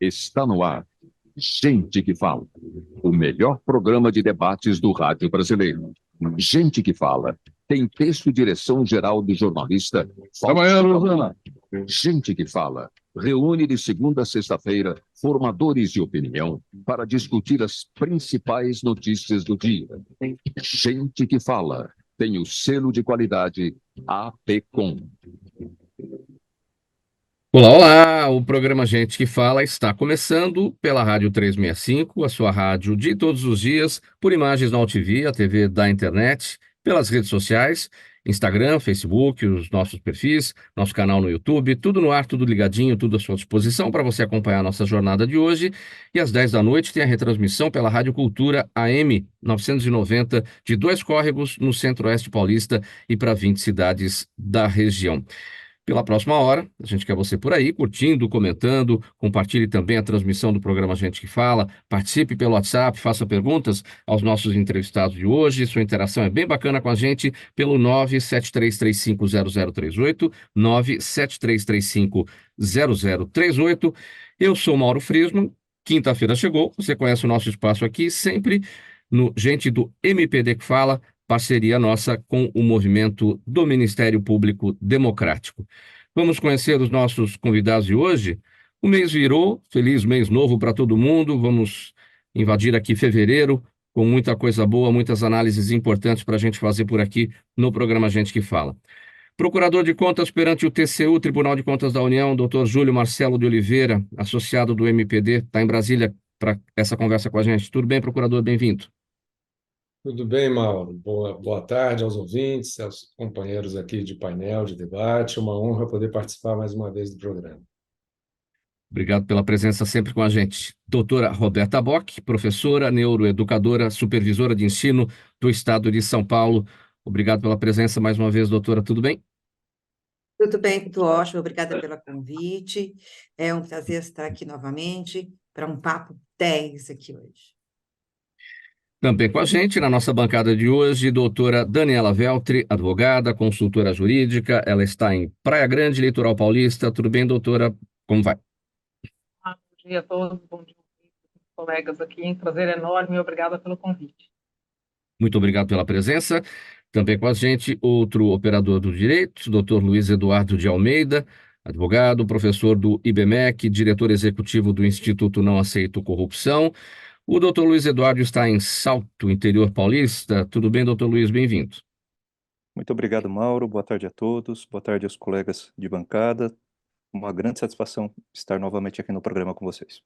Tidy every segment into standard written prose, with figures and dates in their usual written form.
Está no ar. Gente que Fala. O melhor programa de debates do rádio brasileiro. Gente que Fala. Tem texto e direção geral do jornalista Amanhã, Rosana. Gente que Fala. Reúne de segunda a sexta-feira formadores de opinião para discutir as principais notícias do dia. Gente que Fala. Tem o selo de qualidade APCOM. Olá, olá! O programa Gente que Fala está começando pela Rádio 365, a sua rádio de todos os dias, por imagens na UTV, a TV da internet, pelas redes sociais, Instagram, Facebook, os nossos perfis, nosso canal no YouTube, tudo no ar, tudo ligadinho, tudo à sua disposição para você acompanhar a nossa jornada de hoje. E às 10 da noite tem a retransmissão pela Rádio Cultura AM 990 de Dois Córregos, no Centro-Oeste Paulista e para 20 cidades da região. Pela próxima hora, a gente quer você por aí, curtindo, comentando, compartilhe também a transmissão do programa Gente que Fala, participe pelo WhatsApp, faça perguntas aos nossos entrevistados de hoje, sua interação é bem bacana com a gente pelo 973350038, 973350038. Eu sou Mauro Friesman, quinta-feira chegou, você conhece o nosso espaço aqui, sempre no Gente do MPD que Fala, parceria nossa com o movimento do Ministério Público Democrático. Vamos conhecer os nossos convidados de hoje. O mês virou, feliz mês novo para todo mundo. Vamos invadir aqui fevereiro com muita coisa boa, muitas análises importantes para a gente fazer por aqui no programa Gente que Fala. Procurador de Contas perante o TCU, Tribunal de Contas da União, doutor Júlio Marcelo de Oliveira, associado do MPD, está em Brasília para essa conversa com a gente. Tudo bem, procurador? Bem-vindo. Tudo bem, Mauro? Boa tarde aos ouvintes, aos companheiros aqui de painel, de debate. Uma honra poder participar mais uma vez do programa. Obrigado pela presença sempre com a gente. Doutora Roberta Bock, professora, neuroeducadora, supervisora de ensino do Estado de São Paulo. Obrigado pela presença mais uma vez, doutora. Tudo bem? Tudo bem, tudo ótimo. Obrigada pelo convite. É um prazer estar aqui novamente para um papo 10 aqui hoje. Também com a gente, na nossa bancada de hoje, doutora Daniela Veltri, advogada, consultora jurídica. Ela está em Praia Grande, Litoral Paulista. Tudo bem, doutora? Como vai? Bom dia a todos, bom dia aos colegas aqui. Um prazer enorme e obrigada pelo convite. Muito obrigado pela presença. Também com a gente, outro operador do direito, doutor Luiz Eduardo de Almeida, advogado, professor do IBMEC, diretor executivo do Instituto Não Aceito Corrupção. O doutor Luiz Eduardo está em Salto, interior paulista. Tudo bem, doutor Luiz? Bem-vindo. Muito obrigado, Mauro. Boa tarde a todos. Boa tarde aos colegas de bancada. Uma grande satisfação estar novamente aqui no programa com vocês.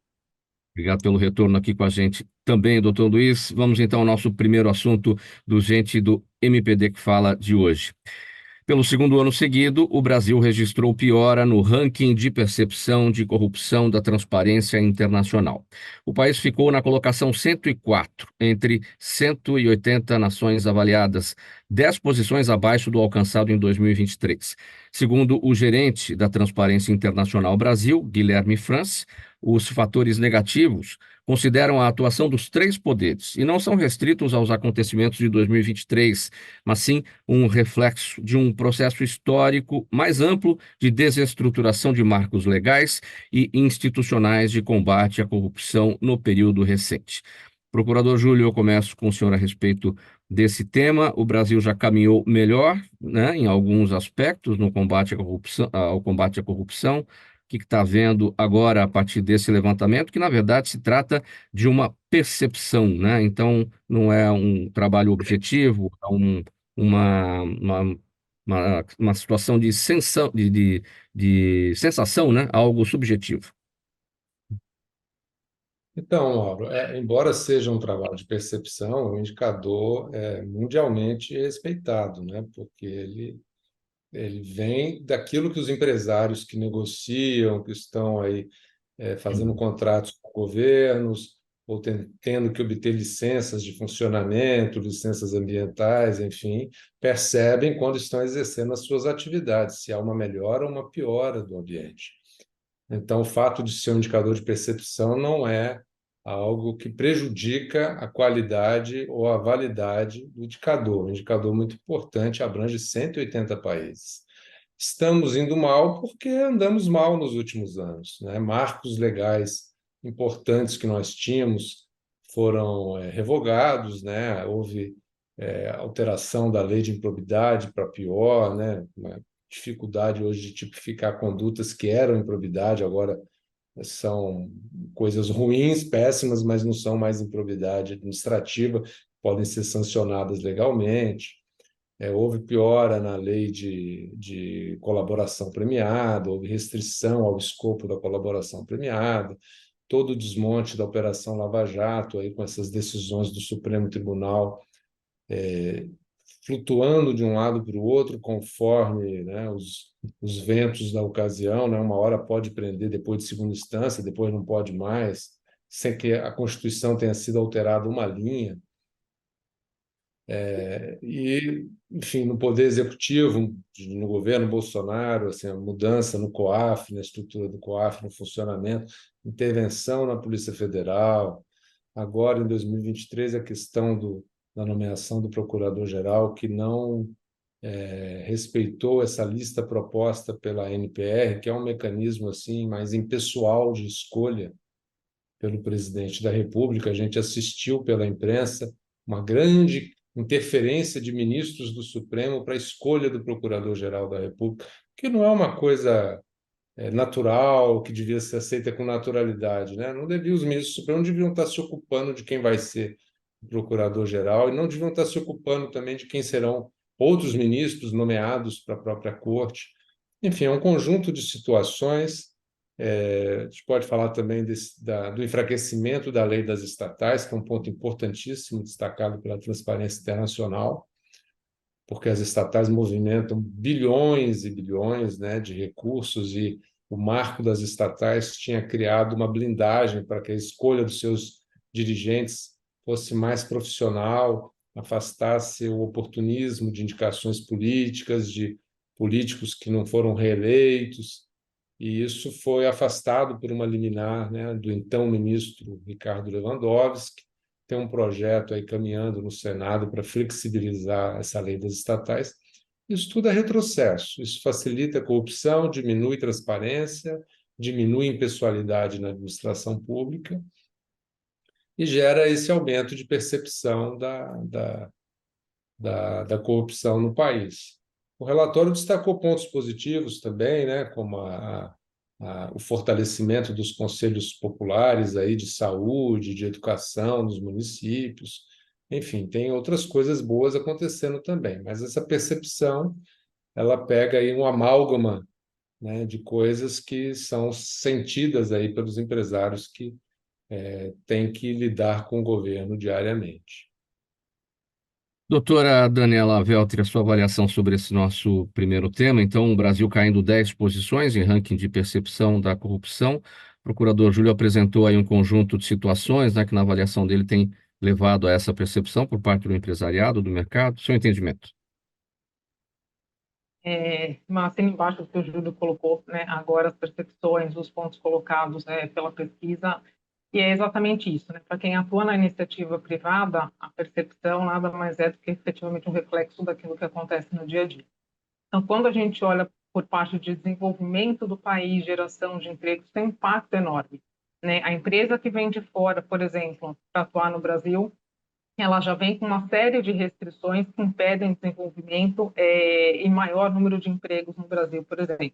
Obrigado pelo retorno aqui com a gente também, doutor Luiz. Vamos então ao nosso primeiro assunto do Gente do MPD que Fala de hoje. Pelo segundo ano seguido, o Brasil registrou piora no ranking de percepção de corrupção da Transparência Internacional. O país ficou na colocação 104 entre 180 nações avaliadas, 10 posições abaixo do alcançado em 2023. Segundo o gerente da Transparência Internacional Brasil, Guilherme France, os fatores negativos consideram a atuação dos três poderes e não são restritos aos acontecimentos de 2023, mas sim um reflexo de um processo histórico mais amplo de desestruturação de marcos legais e institucionais de combate à corrupção no período recente. Procurador Júlio, eu começo com o senhor a respeito desse tema. O Brasil já caminhou melhor, né, em alguns aspectos no combate à corrupção, ao combate à corrupção. O que está vendo agora a partir desse levantamento, que na verdade se trata de uma percepção, né? Então, não é um trabalho objetivo, é uma situação de de sensação, né? Algo subjetivo. Então, Mauro, embora seja um trabalho de percepção, o indicador é mundialmente respeitado, né? Porque ele vem daquilo que os empresários que negociam, que estão aí fazendo contratos com governos, ou tendo que obter licenças de funcionamento, licenças ambientais, enfim, percebem quando estão exercendo as suas atividades, se há uma melhora ou uma piora do ambiente. Então, o fato de ser um indicador de percepção não é algo que prejudica a qualidade ou a validade do indicador. Um indicador muito importante, abrange 180 países. Estamos indo mal porque andamos mal nos últimos anos, né? Marcos legais importantes que nós tínhamos foram revogados, né? Houve alteração da lei de improbidade para pior, né? Uma dificuldade hoje de tipificar condutas que eram improbidade, agora são coisas ruins, péssimas, mas não são mais improbidade administrativa, podem ser sancionadas legalmente. Houve piora na lei de colaboração premiada, houve restrição ao escopo da colaboração premiada, todo o desmonte da Operação Lava Jato, aí, com essas decisões do Supremo Tribunal flutuando de um lado para o outro, conforme, né, os ventos da ocasião, né? Uma hora pode prender depois de segunda instância, depois não pode mais, sem que a Constituição tenha sido alterada uma linha. E, enfim, no Poder Executivo, no governo Bolsonaro, assim, a mudança no COAF, na estrutura do COAF, no funcionamento, intervenção na Polícia Federal. Agora, em 2023, a questão da nomeação do Procurador-Geral, que não respeitou essa lista proposta pela NPR, que é um mecanismo assim mais impessoal de escolha pelo presidente da República. A gente assistiu pela imprensa uma grande interferência de ministros do Supremo para a escolha do Procurador-Geral da República, que não é uma coisa natural, que devia ser aceita com naturalidade, né? Não devia, os ministros do Supremo deviam estar se ocupando de quem vai ser o Procurador-Geral e não deviam estar se ocupando também de quem serão outros ministros nomeados para a própria Corte. Enfim, é um conjunto de situações. A gente pode falar também do enfraquecimento da lei das estatais, que é um ponto importantíssimo, destacado pela Transparência Internacional, porque as estatais movimentam bilhões e bilhões, né, de recursos, e o marco das estatais tinha criado uma blindagem para que a escolha dos seus dirigentes fosse mais profissional, afastasse o oportunismo de indicações políticas, de políticos que não foram reeleitos, e isso foi afastado por uma liminar, né, do então ministro Ricardo Lewandowski. Tem um projeto aí caminhando no Senado para flexibilizar essa lei das estatais. Isso tudo é retrocesso. Isso facilita a corrupção, diminui transparência, diminui impessoalidade na administração pública e gera esse aumento de percepção da corrupção no país. O relatório destacou pontos positivos também, né, como o fortalecimento dos conselhos populares aí de saúde, de educação nos municípios. Enfim, tem outras coisas boas acontecendo também, mas essa percepção ela pega aí um amálgama, né, de coisas que são sentidas aí pelos empresários que têm que lidar com o governo diariamente. Doutora Daniela Veltri, a sua avaliação sobre esse nosso primeiro tema. Então, o Brasil caindo 10 posições em ranking de percepção da corrupção. O procurador Júlio apresentou aí um conjunto de situações, né, que na avaliação dele tem levado a essa percepção por parte do empresariado, do mercado. Seu entendimento? Mas assim embaixo do que o Júlio colocou, né, agora as percepções, os pontos colocados pela pesquisa, e é exatamente isso, né? Para quem atua na iniciativa privada, a percepção nada mais é do que efetivamente um reflexo daquilo que acontece no dia a dia. Então, quando a gente olha por parte de desenvolvimento do país, geração de empregos, tem um impacto enorme, né? A empresa que vem de fora, por exemplo, para atuar no Brasil, ela já vem com uma série de restrições que impedem desenvolvimento e maior número de empregos no Brasil, por exemplo.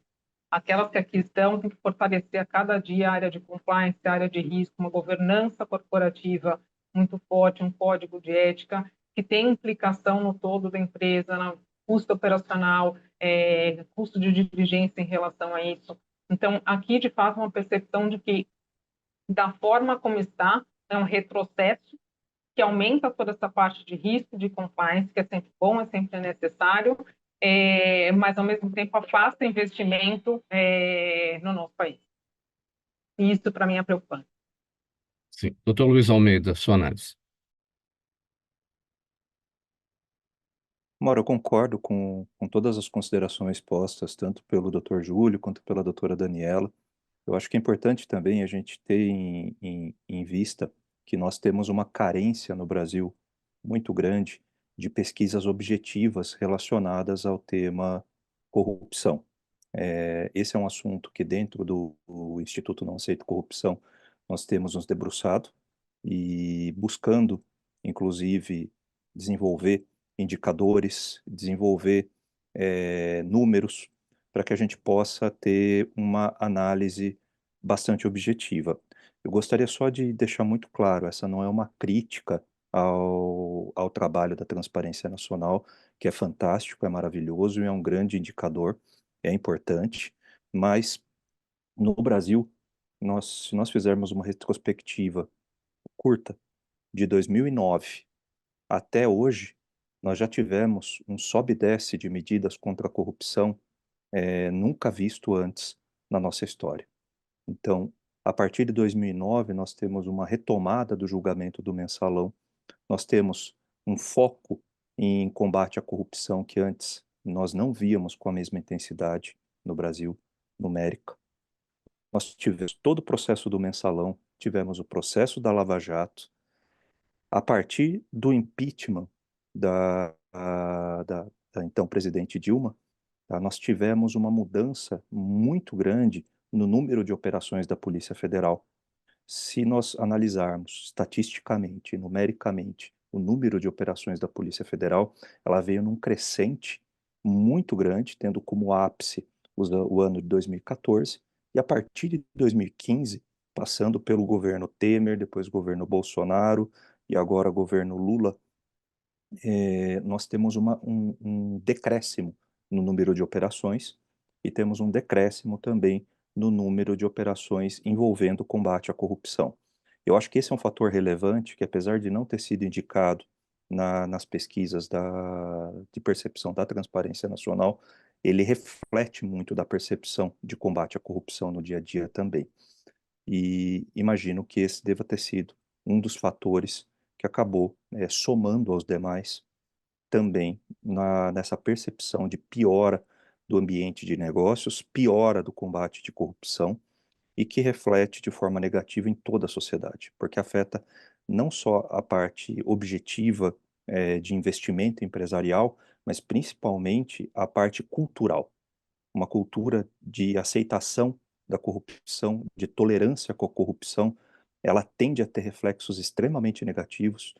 Aquelas que aqui estão têm que fortalecer a cada dia a área de compliance, a área de risco, uma governança corporativa muito forte, um código de ética que tem implicação no todo da empresa, no custo operacional, custo de diligência em relação a isso. Então, aqui, de fato, uma percepção de que, da forma como está, é um retrocesso que aumenta toda essa parte de risco, de compliance, que é sempre bom, é sempre necessário, mas, ao mesmo tempo, afasta investimento no nosso país. E isso, para mim, é preocupante. Sim. Doutor Luiz Almeida, sua análise. Mauro, eu concordo com todas as considerações postas, tanto pelo Dr. Júlio quanto pela doutora Daniela. Eu acho que é importante também a gente ter em vista que nós temos uma carência no Brasil muito grande de pesquisas objetivas relacionadas ao tema corrupção. Esse é um assunto que dentro do Instituto Não Aceito Corrupção nós temos nos debruçado e buscando, inclusive, desenvolver indicadores, desenvolver números, para que a gente possa ter uma análise bastante objetiva. Eu gostaria só de deixar muito claro, essa não é uma crítica ao trabalho da Transparência Nacional, que é fantástico, é maravilhoso e é um grande indicador, é importante, mas no Brasil, se nós fizermos uma retrospectiva curta de 2009 até hoje, nós já tivemos um sobe e desce de medidas contra a corrupção nunca visto antes na nossa história. Então, a partir de 2009, nós temos uma retomada do julgamento do mensalão, nós temos um foco em combate à corrupção que antes nós não víamos com a mesma intensidade no Brasil, numérica. Nós tivemos todo o processo do mensalão, tivemos o processo da Lava Jato. A partir do impeachment da então presidente Dilma, tá, nós tivemos uma mudança muito grande no número de operações da Polícia Federal. Se nós analisarmos estatisticamente, numericamente, o número de operações da Polícia Federal, ela veio num crescente muito grande, tendo como ápice o ano de 2014, e a partir de 2015, passando pelo governo Temer, depois governo Bolsonaro e agora governo Lula, nós temos um decréscimo no número de operações e temos um decréscimo também no número de operações envolvendo combate à corrupção. Eu acho que esse é um fator relevante que, apesar de não ter sido indicado nas pesquisas de percepção da Transparência Nacional, ele reflete muito da percepção de combate à corrupção no dia a dia também. E imagino que esse deva ter sido um dos fatores que acabou somando aos demais também nessa percepção de piora do ambiente de negócios, piora do combate de corrupção e que reflete de forma negativa em toda a sociedade, porque afeta não só a parte objetiva de investimento empresarial, mas principalmente a parte cultural, uma cultura de aceitação da corrupção, de tolerância com a corrupção, ela tende a ter reflexos extremamente negativos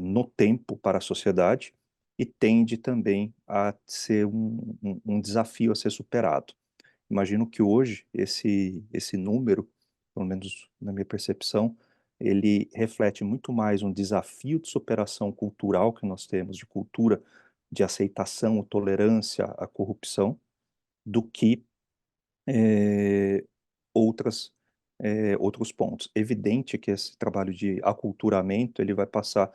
no tempo para a sociedade e tende também a ser um desafio a ser superado. Imagino que hoje esse número, pelo menos na minha percepção, ele reflete muito mais um desafio de superação cultural que nós temos, de cultura de aceitação ou tolerância à corrupção, do que eh, outros pontos. Evidente que esse trabalho de aculturamento ele vai passar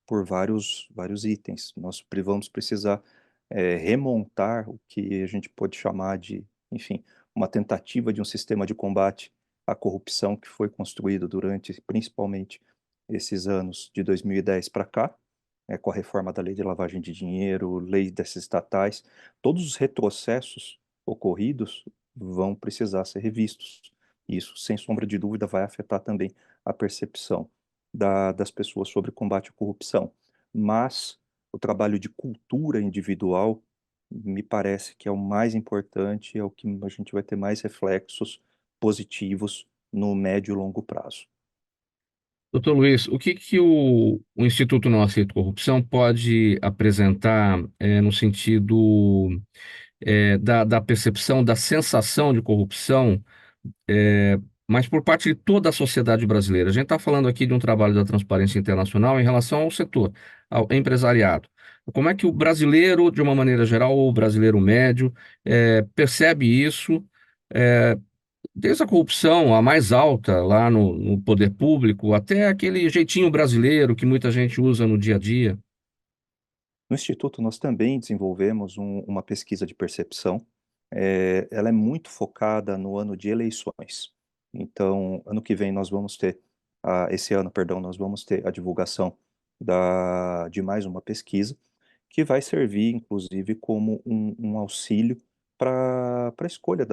por vários itens. Nós vamos precisar remontar o que a gente pode chamar de, enfim, uma tentativa de um sistema de combate à corrupção que foi construído durante, principalmente, esses anos de 2010 para cá, com a reforma da lei de lavagem de dinheiro, lei dessas estatais, todos os retrocessos ocorridos vão precisar ser revistos. Isso, sem sombra de dúvida, vai afetar também a percepção das pessoas sobre combate à corrupção. Mas o trabalho de cultura individual me parece que é o mais importante, é o que a gente vai ter mais reflexos positivos no médio e longo prazo. Doutor Luiz, o que que o Instituto Não Aceito Corrupção pode apresentar no sentido da percepção, da sensação de corrupção, mas por parte de toda a sociedade brasileira? A gente está falando aqui de um trabalho da Transparência Internacional em relação ao setor, ao empresariado. Como é que o brasileiro, de uma maneira geral, ou o brasileiro médio, percebe isso? eh, Desde a corrupção, a mais alta lá no poder público, até aquele jeitinho brasileiro que muita gente usa no dia a dia. No Instituto, nós também desenvolvemos uma pesquisa de percepção. Ela é muito focada no ano de eleições. Então, ano que vem nós vamos ter, esse ano, perdão, nós vamos ter a divulgação de mais uma pesquisa, que vai servir, inclusive, como um auxílio para a escolha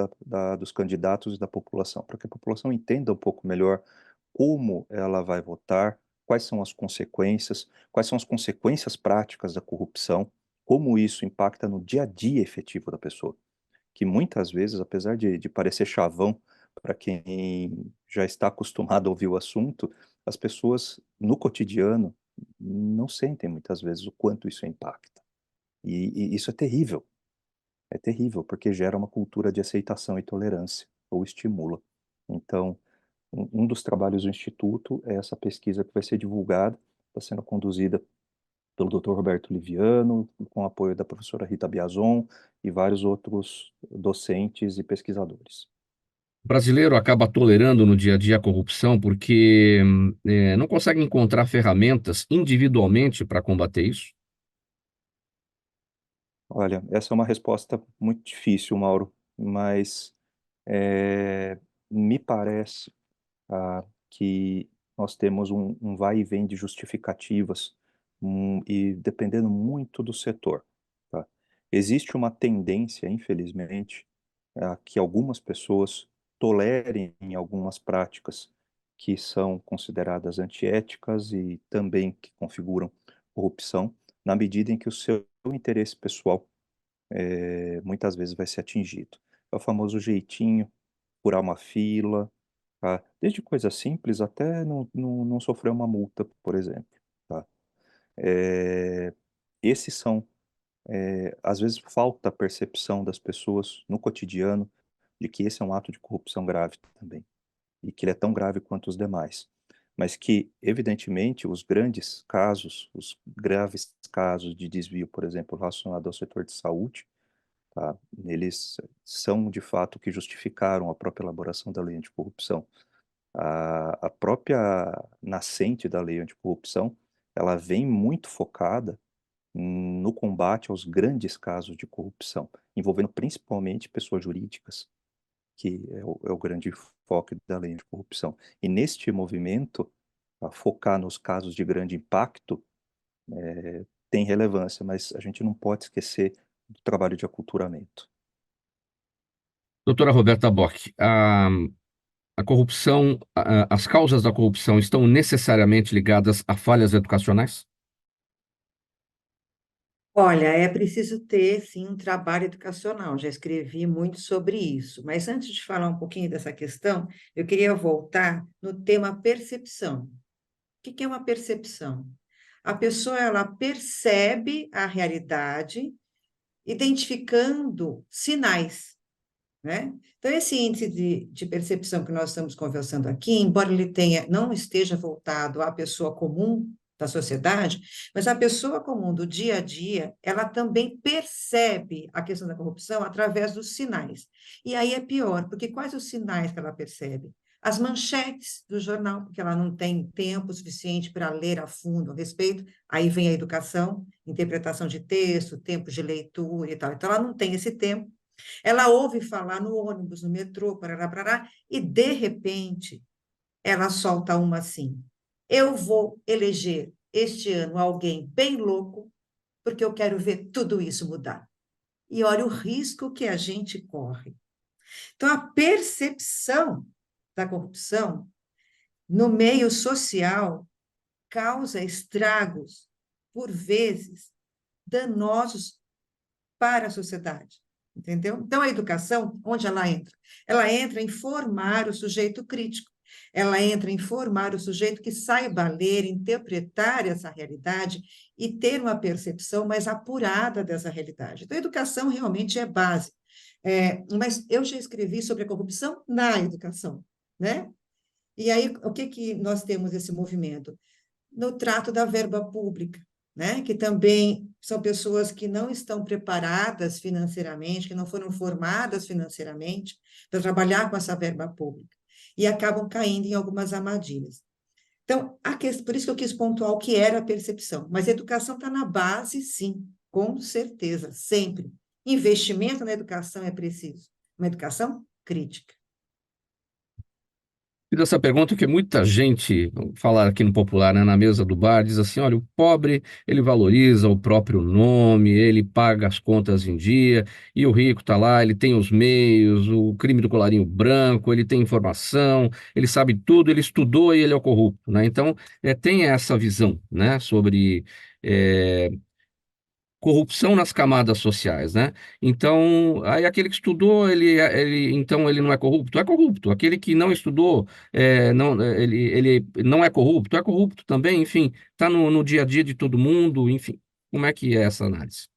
dos candidatos e da população, para que a população entenda um pouco melhor como ela vai votar, quais são as consequências práticas da corrupção, como isso impacta no dia a dia efetivo da pessoa, que muitas vezes, apesar de parecer chavão para quem já está acostumado a ouvir o assunto, as pessoas no cotidiano não sentem muitas vezes o quanto isso impacta. E isso é terrível, porque gera uma cultura de aceitação e tolerância, ou estimula. Então, um dos trabalhos do Instituto é essa pesquisa que vai ser divulgada, está sendo conduzida pelo Dr. Roberto Liviano, com o apoio da professora Rita Biazon e vários outros docentes e pesquisadores. O brasileiro acaba tolerando no dia a dia a corrupção porque não consegue encontrar ferramentas individualmente para combater isso? Olha, essa é uma resposta muito difícil, Mauro, mas me parece que nós temos um vai e vem de justificativas, e dependendo muito do setor, tá? Existe uma tendência, infelizmente, a que algumas pessoas tolerem algumas práticas que são consideradas antiéticas e também que configuram corrupção, na medida em que o seu interesse pessoal muitas vezes vai ser atingido. É o famoso jeitinho, furar uma fila, tá? Desde coisas simples até não sofrer uma multa, por exemplo, tá? Eh, esses são, às vezes falta a percepção das pessoas no cotidiano de que esse é um ato de corrupção grave também, e que ele é tão grave quanto os demais. Mas que, evidentemente, os grandes casos, os graves casos de desvio, por exemplo, relacionado ao setor de saúde, tá? Eles são, de fato, que justificaram a própria elaboração da lei anticorrupção. A própria nascente da lei anticorrupção, ela vem muito focada no combate aos grandes casos de corrupção, envolvendo principalmente pessoas jurídicas, que é o grande foco da lei anticorrupção. E neste movimento, a focar nos casos de grande impacto tem relevância, mas a gente não pode esquecer do trabalho de aculturamento. Doutora Roberta Bock, a corrupção, as causas da corrupção estão necessariamente ligadas a falhas educacionais? Olha, é preciso ter, sim, um trabalho educacional. Já escrevi muito sobre isso. Mas antes de falar um pouquinho dessa questão, eu queria voltar no tema percepção. O que é uma percepção? A pessoa, ela percebe a realidade identificando sinais, né? Então, esse índice de percepção que nós estamos conversando aqui, embora ele não esteja voltado à pessoa comum da sociedade, mas a pessoa comum do dia a dia, ela também percebe a questão da corrupção através dos sinais. E aí é pior, porque quais os sinais que ela percebe? As manchetes do jornal, porque ela não tem tempo suficiente para ler a fundo a respeito, aí vem a educação, interpretação de texto, tempo de leitura e tal. Então, ela não tem esse tempo. Ela ouve falar no ônibus, no metrô, parará, e, de repente, ela solta uma assim: eu vou eleger este ano alguém bem louco, porque eu quero ver tudo isso mudar. E olha o risco que a gente corre. Então, a percepção da corrupção no meio social causa estragos, por vezes, danosos para a sociedade. Entendeu? Então, a educação, onde ela entra? Ela entra em formar o sujeito crítico, ela entra em formar o sujeito que saiba ler, interpretar essa realidade e ter uma percepção mais apurada dessa realidade. Então, a educação realmente é base. Mas eu já escrevi sobre a corrupção na educação, né? E aí, o que nós temos esse movimento? No trato da verba pública, né? Que também são pessoas que não estão preparadas financeiramente, que não foram formadas financeiramente para trabalhar com essa verba pública e acabam caindo em algumas armadilhas. Então, por isso que eu quis pontuar o que era a percepção, mas a educação está na base, sim, com certeza, sempre. Investimento na educação é preciso, uma educação crítica. Fiz essa pergunta que muita gente, vamos falar aqui no popular, né, na mesa do bar, diz assim, olha, o pobre, ele valoriza o próprio nome, ele paga as contas em dia, e o rico está lá, ele tem os meios, o crime do colarinho branco, ele tem informação, ele sabe tudo, ele estudou e ele é o corrupto, né? Então, tem essa visão, né, sobre corrupção nas camadas sociais, né? Então, aí aquele que estudou, então ele não é corrupto? É corrupto. Aquele que não estudou, ele não é corrupto também, enfim, está no dia a dia de todo mundo, enfim. Como é que é essa análise?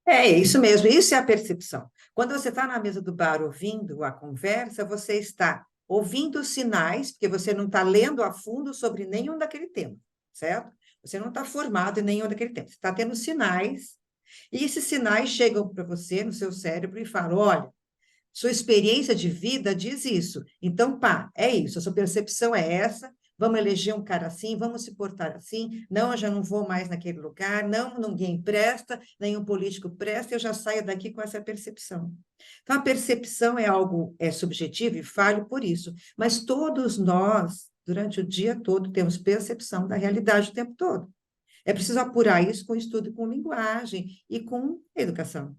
É isso mesmo, isso é a percepção. Quando você está na mesa do bar ouvindo a conversa, você está ouvindo os sinais, porque você não está lendo a fundo sobre nenhum daquele tema, certo? Você não está formado em nenhum daquele tema. Você está tendo sinais, e esses sinais chegam para você no seu cérebro e falam: olha, sua experiência de vida diz isso. Então, pá, é isso. A sua percepção é essa. Vamos eleger um cara assim, vamos se portar assim. Não, eu já não vou mais naquele lugar. Não, ninguém presta, nenhum político presta. Eu já saio daqui com essa percepção. Então, a percepção é algo subjetivo e falho por isso. Mas todos nós, durante o dia todo, temos percepção da realidade o tempo todo. É preciso apurar isso com estudo, com linguagem e com educação.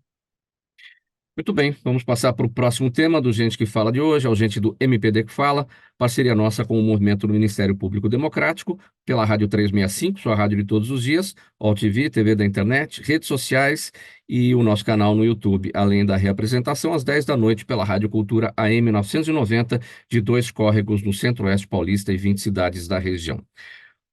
Muito bem, vamos passar para o próximo tema do Gente que Fala de hoje, é o Gente do MPD que Fala, parceria nossa com o Movimento do Ministério Público Democrático, pela Rádio 365, sua rádio de todos os dias, OTV, TV da internet, redes sociais e o nosso canal no YouTube, além da reapresentação às 10 da noite pela Rádio Cultura AM 990, de 2 córregos no Centro-Oeste Paulista e 20 cidades da região.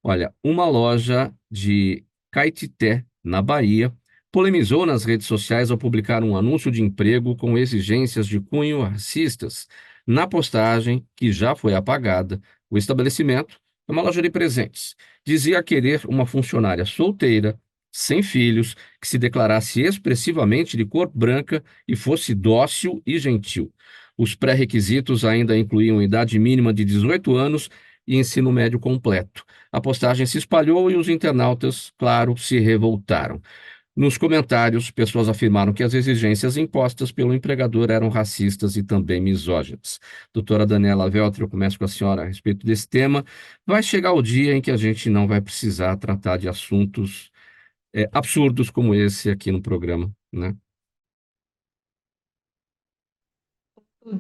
Olha, uma loja de Caetité, na Bahia, polemizou nas redes sociais ao publicar um anúncio de emprego com exigências de cunho racistas. Na postagem, que já foi apagada, o estabelecimento, é uma loja de presentes, dizia querer uma funcionária solteira, sem filhos, que se declarasse expressivamente de cor branca e fosse dócil e gentil. Os pré-requisitos ainda incluíam idade mínima de 18 anos e ensino médio completo. A postagem se espalhou e os internautas, claro, se revoltaram. Nos comentários, pessoas afirmaram que as exigências impostas pelo empregador eram racistas e também misóginas. Doutora Daniela Veltri, eu começo com a senhora a respeito desse tema. Vai chegar o dia em que a gente não vai precisar tratar de assuntos absurdos como esse aqui no programa, né?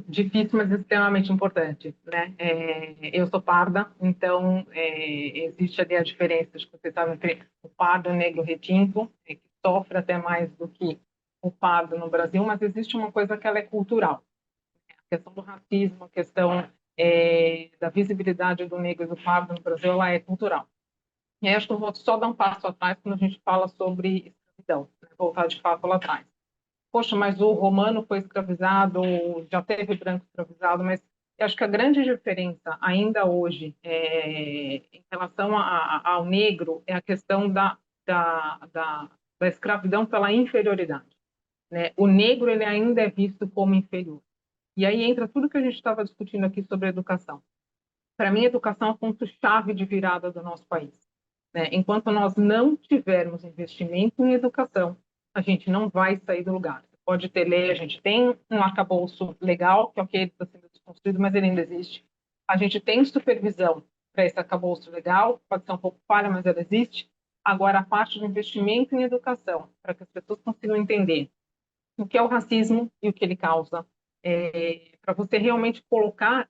Difícil, mas extremamente importante, né? Eu sou parda, então existe ali a diferença de que você sabe entre o pardo e o negro retinto, que sofre até mais do que o pardo no Brasil, mas existe uma coisa que ela é cultural. A questão do racismo, a questão da visibilidade do negro e do pardo no Brasil, ela é cultural. E aí acho que eu vou só dar um passo atrás quando a gente fala sobre escravidão, né? Voltar de fato lá atrás. Poxa, mas o romano foi escravizado, já teve branco escravizado, mas eu acho que a grande diferença ainda hoje em relação ao negro é a questão da escravidão pela inferioridade, né? O negro ele ainda é visto como inferior. E aí entra tudo que a gente estava discutindo aqui sobre educação. Para mim, a educação é o ponto-chave de virada do nosso país, né? Enquanto nós não tivermos investimento em educação, a gente não vai sair do lugar. Você pode ter lei, a gente tem um arcabouço legal, que é o que está sendo desconstruído, mas ele ainda existe. A gente tem supervisão para esse arcabouço legal, pode ser um pouco falha, mas ela existe. Agora, a parte do investimento em educação, para que as pessoas consigam entender o que é o racismo e o que ele causa, para você realmente colocar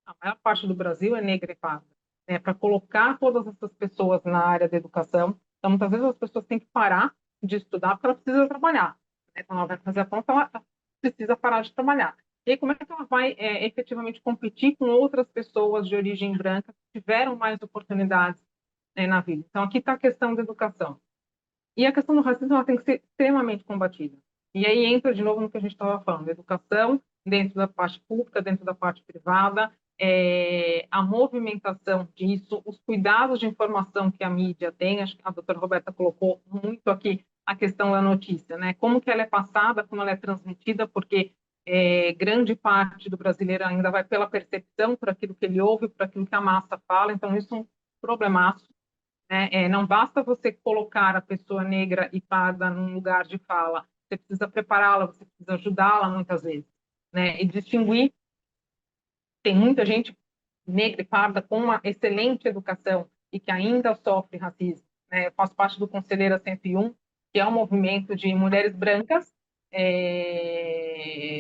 a maior parte do Brasil é negra e parda, né? Para colocar todas essas pessoas na área da educação. Então, muitas vezes as pessoas têm que parar de estudar porque ela precisa trabalhar, né? Quando ela vai fazer a conta, ela precisa parar de trabalhar. E aí, como é que ela vai efetivamente competir com outras pessoas de origem branca que tiveram mais oportunidades na vida? Então, aqui está a questão da educação. E a questão do racismo ela tem que ser extremamente combatida. E aí entra de novo no que a gente estava falando, educação dentro da parte pública, dentro da parte privada, a movimentação disso, os cuidados de informação que a mídia tem, acho que a doutora Roberta colocou muito aqui a questão da notícia, né? Como que ela é passada, como ela é transmitida, porque grande parte do brasileiro ainda vai pela percepção, por aquilo que ele ouve, por aquilo que a massa fala, então isso é um problemaço, né? Não basta você colocar a pessoa negra e parda num lugar de fala, você precisa prepará-la, você precisa ajudá-la muitas vezes, né? E distinguir. Tem muita gente negra e parda com uma excelente educação e que ainda sofre racismo, né? Eu faço parte do Conselheira 101, que é um movimento de mulheres brancas,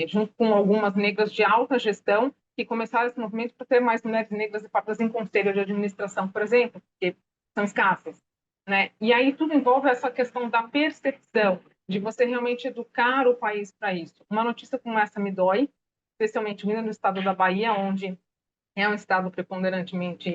junto com algumas negras de alta gestão, que começaram esse movimento para ter mais mulheres negras e pardas em conselho de administração, por exemplo, porque são escassas. né? E aí tudo envolve essa questão da percepção, de você realmente educar o país para isso. Uma notícia como essa me dói, especialmente vindo do estado da Bahia, onde é um estado preponderantemente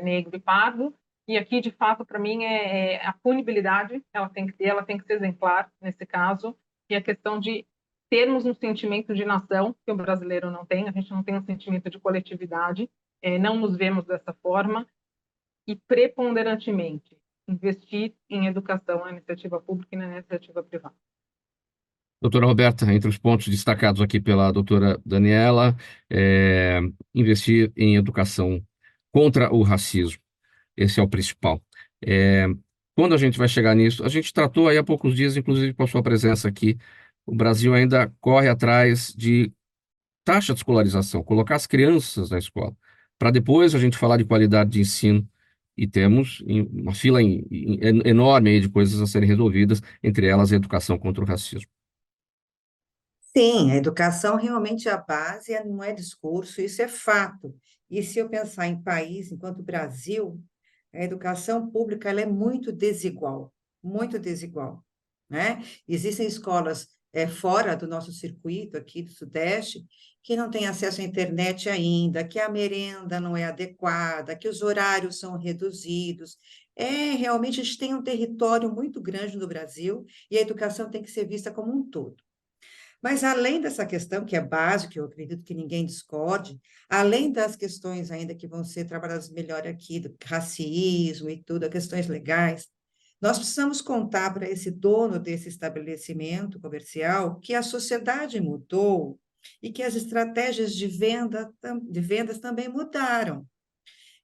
negro e pardo, e aqui, de fato, para mim, a punibilidade, ela tem que ter, ela tem que ser exemplar, nesse caso, e a questão de termos um sentimento de nação, que o brasileiro não tem, a gente não tem um sentimento de coletividade, não nos vemos dessa forma, e preponderantemente investir em educação na iniciativa pública e na iniciativa privada. Doutora Roberta, entre os pontos destacados aqui pela doutora Daniela, investir em educação contra o racismo. Esse é o principal. Quando a gente vai chegar nisso, a gente tratou aí há poucos dias, inclusive com a sua presença aqui, o Brasil ainda corre atrás de taxa de escolarização, colocar as crianças na escola, para depois a gente falar de qualidade de ensino, e temos uma fila enorme aí de coisas a serem resolvidas, entre elas a educação contra o racismo. Sim, a educação realmente é a base, não é discurso, isso é fato. E se eu pensar em país, enquanto o Brasil, a educação pública ela é muito desigual, né? Existem escolas fora do nosso circuito aqui do Sudeste que não têm acesso à internet ainda, que a merenda não é adequada, que os horários são reduzidos. Realmente a gente tem um território muito grande no Brasil e a educação tem que ser vista como um todo. Mas além dessa questão, que é básica, eu acredito que ninguém discorde, além das questões ainda que vão ser trabalhadas melhor aqui, do racismo e tudo, questões legais, nós precisamos contar para esse dono desse estabelecimento comercial que a sociedade mudou e que as estratégias de vendas também mudaram.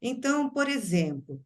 Então, por exemplo,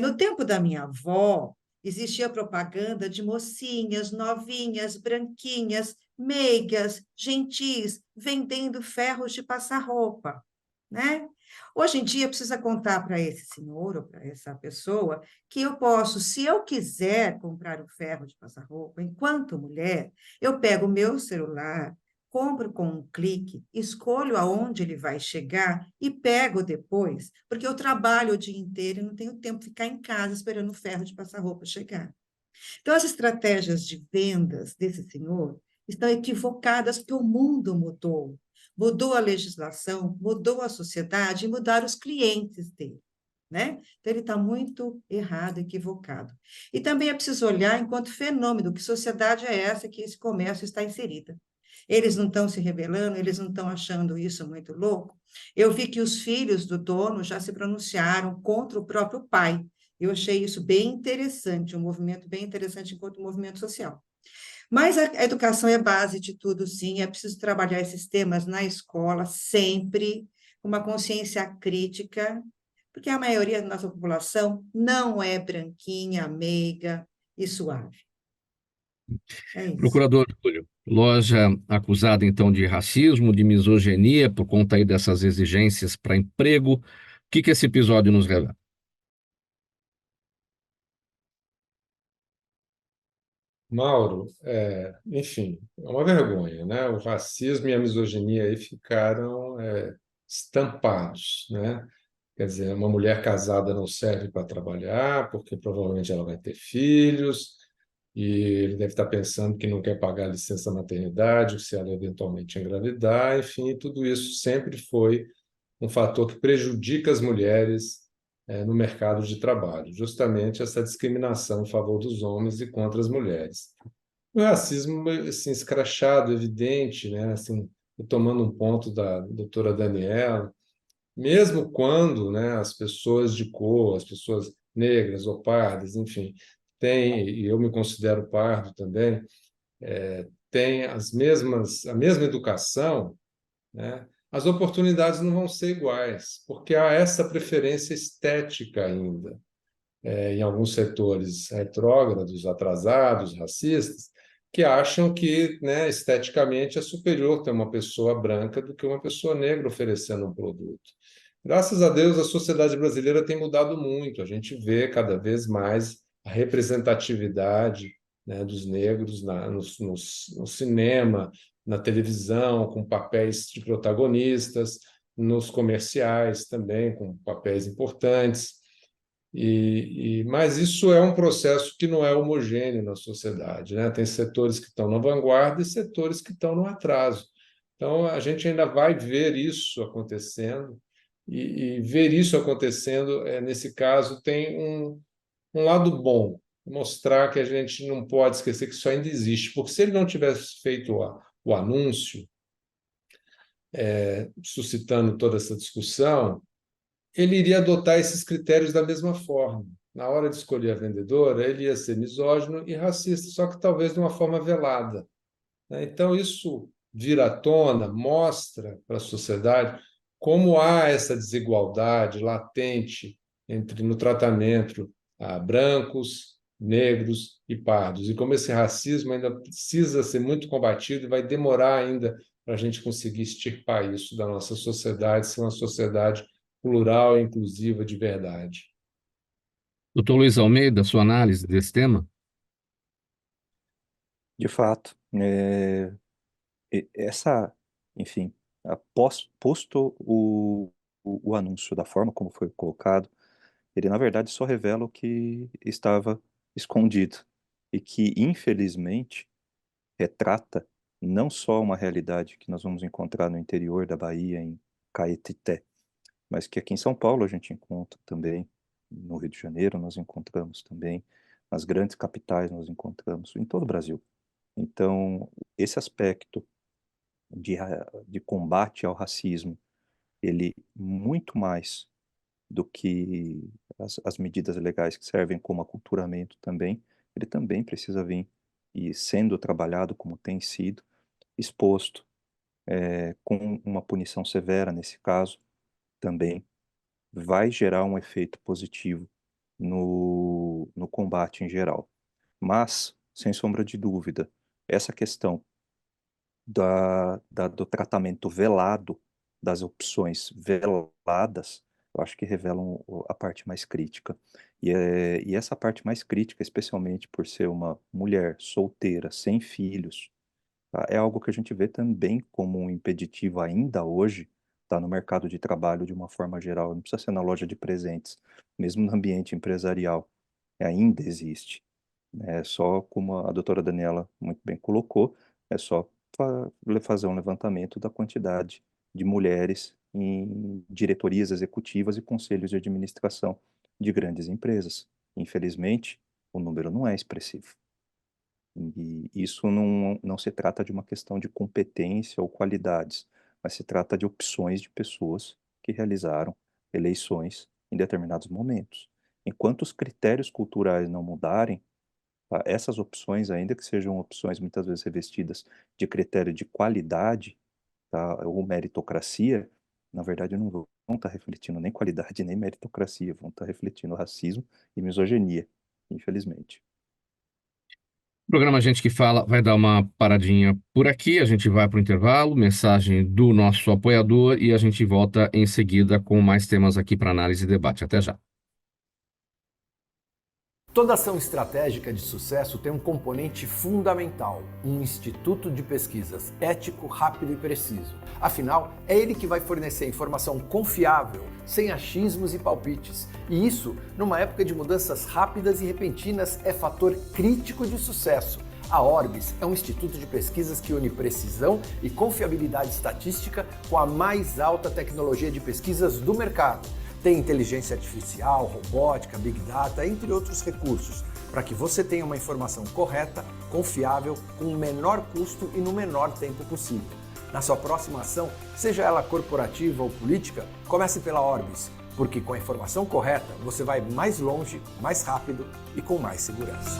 no tempo da minha avó, existia propaganda de mocinhas, novinhas, branquinhas, meigas, gentis, vendendo ferros de passar roupa, né? Hoje em dia, precisa contar para esse senhor ou para essa pessoa que eu posso, se eu quiser comprar um ferro de passar roupa, enquanto mulher, eu pego o meu celular, compro com um clique, escolho aonde ele vai chegar e pego depois, porque eu trabalho o dia inteiro e não tenho tempo de ficar em casa esperando o ferro de passar roupa chegar. Então, as estratégias de vendas desse senhor estão equivocadas porque o mundo mudou. Mudou a legislação, mudou a sociedade e mudaram os clientes dele, né? Então, ele está muito errado, equivocado. E também é preciso olhar enquanto fenômeno, que sociedade é essa que esse comércio está inserida. Eles não estão se rebelando, eles não estão achando isso muito louco. Eu vi que os filhos do dono já se pronunciaram contra o próprio pai. Eu achei isso bem interessante, um movimento bem interessante enquanto movimento social. Mas a educação é base de tudo, sim. É preciso trabalhar esses temas na escola, sempre, com uma consciência crítica, porque a maioria da nossa população não é branquinha, meiga e suave. É isso. Procurador Júlio, loja acusada então de racismo, de misoginia, por conta aí dessas exigências para emprego. O que esse episódio nos revela? Mauro, enfim, é uma vergonha, né? O racismo e a misoginia aí ficaram estampados, né? Quer dizer, uma mulher casada não serve para trabalhar, porque provavelmente ela vai ter filhos, e ele deve estar pensando que não quer pagar a licença maternidade, se ela eventualmente engravidar, enfim, tudo isso sempre foi um fator que prejudica as mulheres no mercado de trabalho, justamente essa discriminação em favor dos homens e contra as mulheres. O racismo assim, escrachado, evidente, né? Assim, tomando um ponto da doutora Daniela, mesmo quando, né, as pessoas de cor, as pessoas negras ou pardas, enfim, têm, e eu me considero pardo também, têm a mesma educação, né, as oportunidades não vão ser iguais, porque há essa preferência estética ainda, em alguns setores retrógrados, atrasados, racistas, que acham que, né, esteticamente é superior ter uma pessoa branca do que uma pessoa negra oferecendo um produto. Graças a Deus, a sociedade brasileira tem mudado muito. A gente vê cada vez mais a representatividade, né, dos negros no cinema, na televisão, com papéis de protagonistas, nos comerciais também, com papéis importantes. Mas isso é um processo que não é homogêneo na sociedade, né? Tem setores que estão na vanguarda e setores que estão no atraso. Então, a gente ainda vai ver isso acontecendo, e ver isso acontecendo, nesse caso, tem um lado bom, mostrar que a gente não pode esquecer que isso ainda existe, porque se ele não tivesse feito o anúncio, suscitando toda essa discussão, ele iria adotar esses critérios da mesma forma. Na hora de escolher a vendedora, ele ia ser misógino e racista, só que talvez de uma forma velada, né? Então, isso vira à tona, mostra para a sociedade como há essa desigualdade latente no tratamento a brancos, negros e pardos, e como esse racismo ainda precisa ser muito combatido e vai demorar ainda para a gente conseguir extirpar isso da nossa sociedade, ser uma sociedade plural e inclusiva de verdade. Doutor Luiz Almeida, sua análise desse tema? De fato, essa, enfim, posto o anúncio da forma como foi colocado, ele na verdade só revela o que estava escondido e que, infelizmente, retrata não só uma realidade que nós vamos encontrar no interior da Bahia, em Caetité, mas que aqui em São Paulo a gente encontra também, no Rio de Janeiro nós encontramos também, nas grandes capitais nós encontramos, em todo o Brasil. Então, esse aspecto de combate ao racismo, ele muito mais do que as medidas legais que servem como aculturamento também, ele também precisa vir e sendo trabalhado como tem sido, exposto, com uma punição severa nesse caso, também vai gerar um efeito positivo no combate em geral. Mas, sem sombra de dúvida, essa questão do tratamento velado, das opções veladas, eu acho que revelam a parte mais crítica. E essa parte mais crítica, especialmente por ser uma mulher solteira, sem filhos, tá? É algo que a gente vê também como um impeditivo ainda hoje, tá, no mercado de trabalho de uma forma geral. Não precisa ser na loja de presentes, mesmo no ambiente empresarial, ainda existe. É só, como a doutora Daniela muito bem colocou, é só fazer um levantamento da quantidade de mulheres em diretorias executivas e conselhos de administração de grandes empresas. Infelizmente, o número não é expressivo. E isso não se trata de uma questão de competência ou qualidades, mas se trata de opções de pessoas que realizaram eleições em determinados momentos. Enquanto os critérios culturais não mudarem, tá, essas opções, ainda que sejam opções muitas vezes revestidas de critério de qualidade, tá, ou meritocracia, na verdade não vão estar refletindo nem qualidade nem meritocracia, vão estar refletindo racismo e misoginia, infelizmente. O programa Gente que Fala vai dar uma paradinha por aqui, a gente vai para o intervalo, mensagem do nosso apoiador e a gente volta em seguida com mais temas aqui para análise e debate. Até já. Toda ação estratégica de sucesso tem um componente fundamental, um instituto de pesquisas ético, rápido e preciso. Afinal, é ele que vai fornecer informação confiável, sem achismos e palpites. E isso, numa época de mudanças rápidas e repentinas, é fator crítico de sucesso. A Orbis é um instituto de pesquisas que une precisão e confiabilidade estatística com a mais alta tecnologia de pesquisas do mercado. Tem inteligência artificial, robótica, big data, entre outros recursos, para que você tenha uma informação correta, confiável, com o menor custo e no menor tempo possível. Na sua próxima ação, seja ela corporativa ou política, comece pela Orbis, porque com a informação correta você vai mais longe, mais rápido e com mais segurança.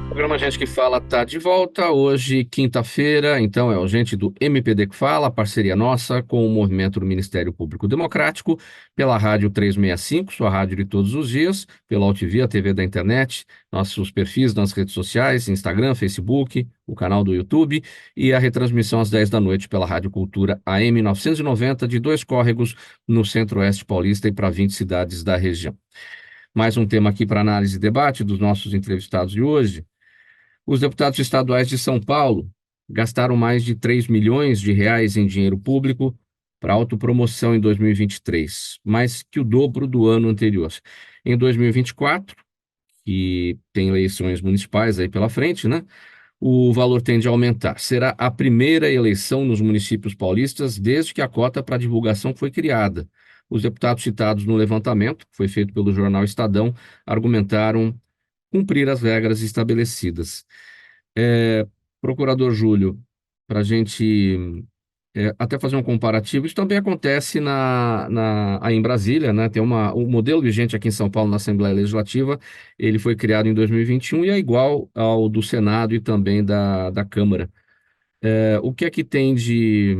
O programa Gente que Fala está de volta hoje, quinta-feira, então é o Gente do MPD que Fala, parceria nossa com o movimento do Ministério Público Democrático, pela Rádio 365, sua rádio de todos os dias, pela Altivia, a TV da internet, nossos perfis nas redes sociais, Instagram, Facebook, o canal do YouTube e a retransmissão às 10 da noite pela Rádio Cultura AM 990 de Dois Córregos, no Centro-Oeste Paulista e para 20 cidades da região. Mais um tema aqui para análise e debate dos nossos entrevistados de hoje. Os deputados estaduais de São Paulo gastaram mais de 3 milhões de reais em dinheiro público para autopromoção em 2023, mais que o dobro do ano anterior. Em 2024, que tem eleições municipais aí pela frente, né? O valor tende a aumentar. Será a primeira eleição nos municípios paulistas desde que a cota para divulgação foi criada. Os deputados citados no levantamento, que foi feito pelo jornal Estadão, argumentaram cumprir as regras estabelecidas. Procurador Júlio, para a gente até fazer um comparativo, isso também acontece aí em Brasília, né? Tem o modelo vigente aqui em São Paulo na Assembleia Legislativa, ele foi criado em 2021 e é igual ao do Senado e também da Câmara. O que é que tem de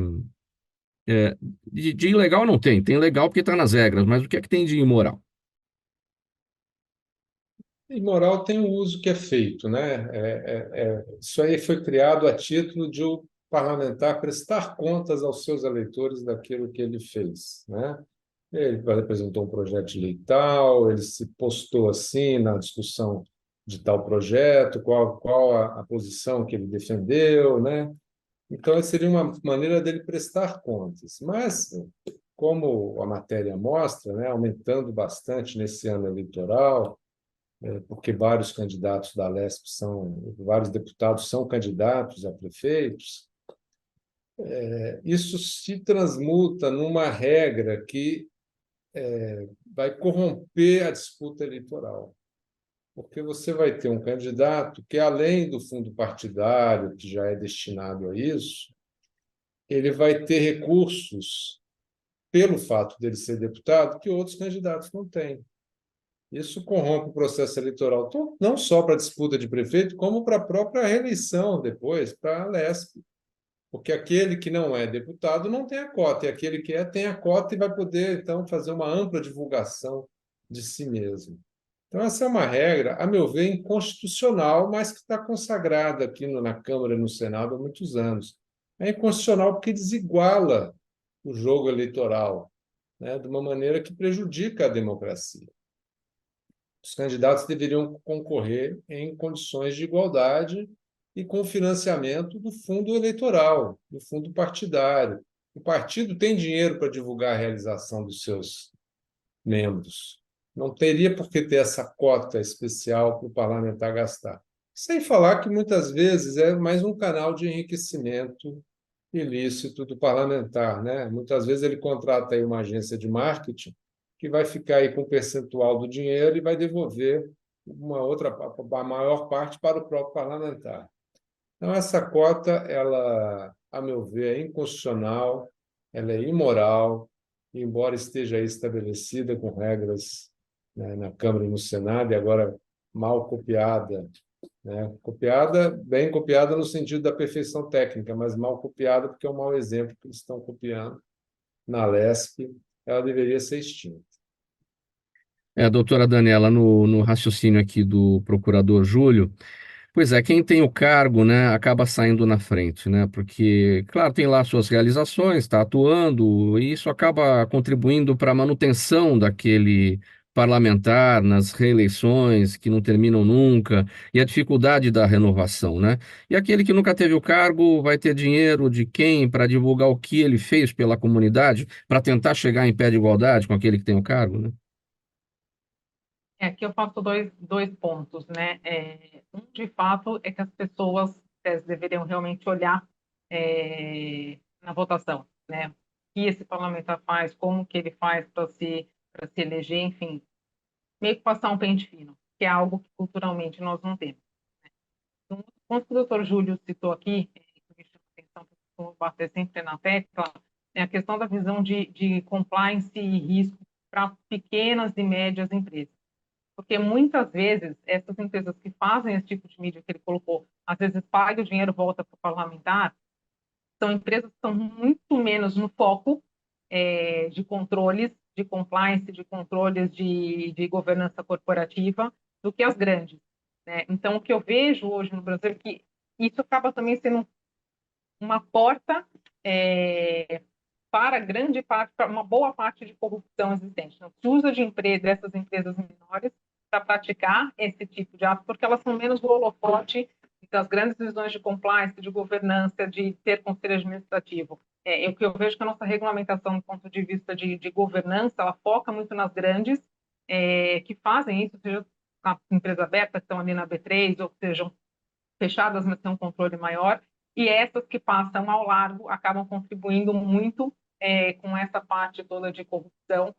ilegal? Não tem. Tem legal porque está nas regras, mas o que é que tem de imoral? Imoral tem o uso que é feito, né? Isso aí foi criado a título de o parlamentar prestar contas aos seus eleitores daquilo que ele fez, né? Ele apresentou um projeto de lei tal, ele se postou assim na discussão de tal projeto, qual a posição que ele defendeu, né? Então, seria uma maneira dele prestar contas. Mas, como a matéria mostra, né, aumentando bastante nesse ano eleitoral, porque vários candidatos da Alesp vários deputados são candidatos a prefeitos, isso se transmuta numa regra que vai corromper a disputa eleitoral. Porque você vai ter um candidato que, além do fundo partidário, que já é destinado a isso, ele vai ter recursos, pelo fato dele ser deputado, que outros candidatos não têm. Isso corrompe o processo eleitoral, não só para a disputa de prefeito, como para a própria reeleição depois, para a Alesp. Porque aquele que não é deputado não tem a cota, e aquele que tem a cota e vai poder, então, fazer uma ampla divulgação de si mesmo. Então, essa é uma regra, a meu ver, inconstitucional, mas que está consagrada aqui na Câmara e no Senado há muitos anos. É inconstitucional porque desiguala o jogo eleitoral, né, de uma maneira que prejudica a democracia. Os candidatos deveriam concorrer em condições de igualdade e com financiamento do fundo eleitoral, do fundo partidário. O partido tem dinheiro para divulgar a realização dos seus membros. Não teria por que ter essa cota especial para o parlamentar gastar. Sem falar que, muitas vezes, é mais um canal de enriquecimento ilícito do parlamentar, né? Muitas vezes ele contrata aí uma agência de marketing que vai ficar aí com um percentual do dinheiro e vai devolver a maior parte para o próprio parlamentar. Então, essa cota, ela, a meu ver, é inconstitucional, ela é imoral, embora esteja aí estabelecida com regras, né, na Câmara e no Senado, e agora mal copiada, né? Bem copiada no sentido da perfeição técnica, mas mal copiada porque é um mau exemplo que eles estão copiando na Alesp, ela deveria ser extinta. Doutora Daniela, no raciocínio aqui do procurador Júlio, pois é, quem tem o cargo, né, acaba saindo na frente, né? Porque, claro, tem lá suas realizações, está atuando, e isso acaba contribuindo para a manutenção daquele parlamentar nas reeleições que não terminam nunca, e a dificuldade da renovação, né? E aquele que nunca teve o cargo vai ter dinheiro de quem para divulgar o que ele fez pela comunidade, para tentar chegar em pé de igualdade com aquele que tem o cargo, né? Aqui eu faço dois pontos, né? Um, de fato, é que as pessoas deveriam realmente olhar na votação, né? O que esse parlamentar faz, como que ele faz para se eleger, enfim, meio que passar um pente fino, que é algo que culturalmente nós não temos. Um ponto que o doutor Júlio citou aqui, que me chama a atenção, que eu bater sempre na tecla, é a questão da visão de compliance e risco para pequenas e médias empresas. Porque muitas vezes essas empresas que fazem esse tipo de mídia que ele colocou, às vezes paga o dinheiro, volta para o parlamentar, são empresas que estão muito menos no foco de controles, de compliance, de controles de governança corporativa, do que as grandes, né? Então, o que eu vejo hoje no Brasil é que isso acaba também sendo uma porta para grande parte, para uma boa parte de corrupção existente. Então, se usa dessas empresas menores para praticar esse tipo de ato, porque elas são menos no holofote Então, as grandes decisões de compliance, de governança, de ter conselho administrativo, o que eu vejo que a nossa regulamentação, do ponto de vista de governança, ela foca muito nas grandes, que fazem isso, seja a empresa aberta, que estão ali na B3, ou sejam fechadas, mas tem um controle maior, e essas que passam ao largo acabam contribuindo muito com essa parte toda de corrupção.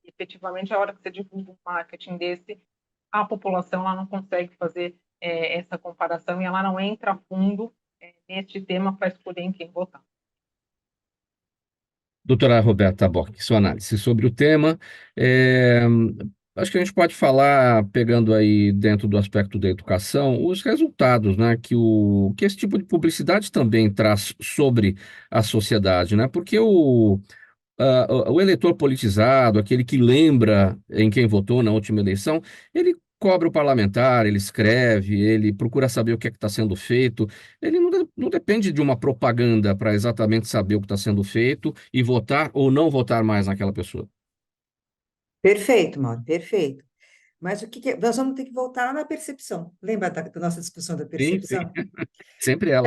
Efetivamente, a hora que você divulga um marketing desse, a população ela não consegue fazer essa comparação e ela não entra a fundo neste tema para escolher em quem votar. Doutora Roberta Bock, sua análise sobre o tema. Acho que a gente pode falar, pegando aí dentro do aspecto da educação, os resultados, né, que esse tipo de publicidade também traz sobre a sociedade, né? Porque o eleitor politizado, aquele que lembra em quem votou na última eleição, ele cobra o parlamentar, ele escreve, ele procura saber o que é que está sendo feito. Ele não depende de uma propaganda para exatamente saber o que está sendo feito e votar ou não votar mais naquela pessoa. Perfeito, Mauro, perfeito. Mas nós vamos ter que voltar lá na percepção. Lembra da nossa discussão da Sim, sim. percepção? Sempre ela.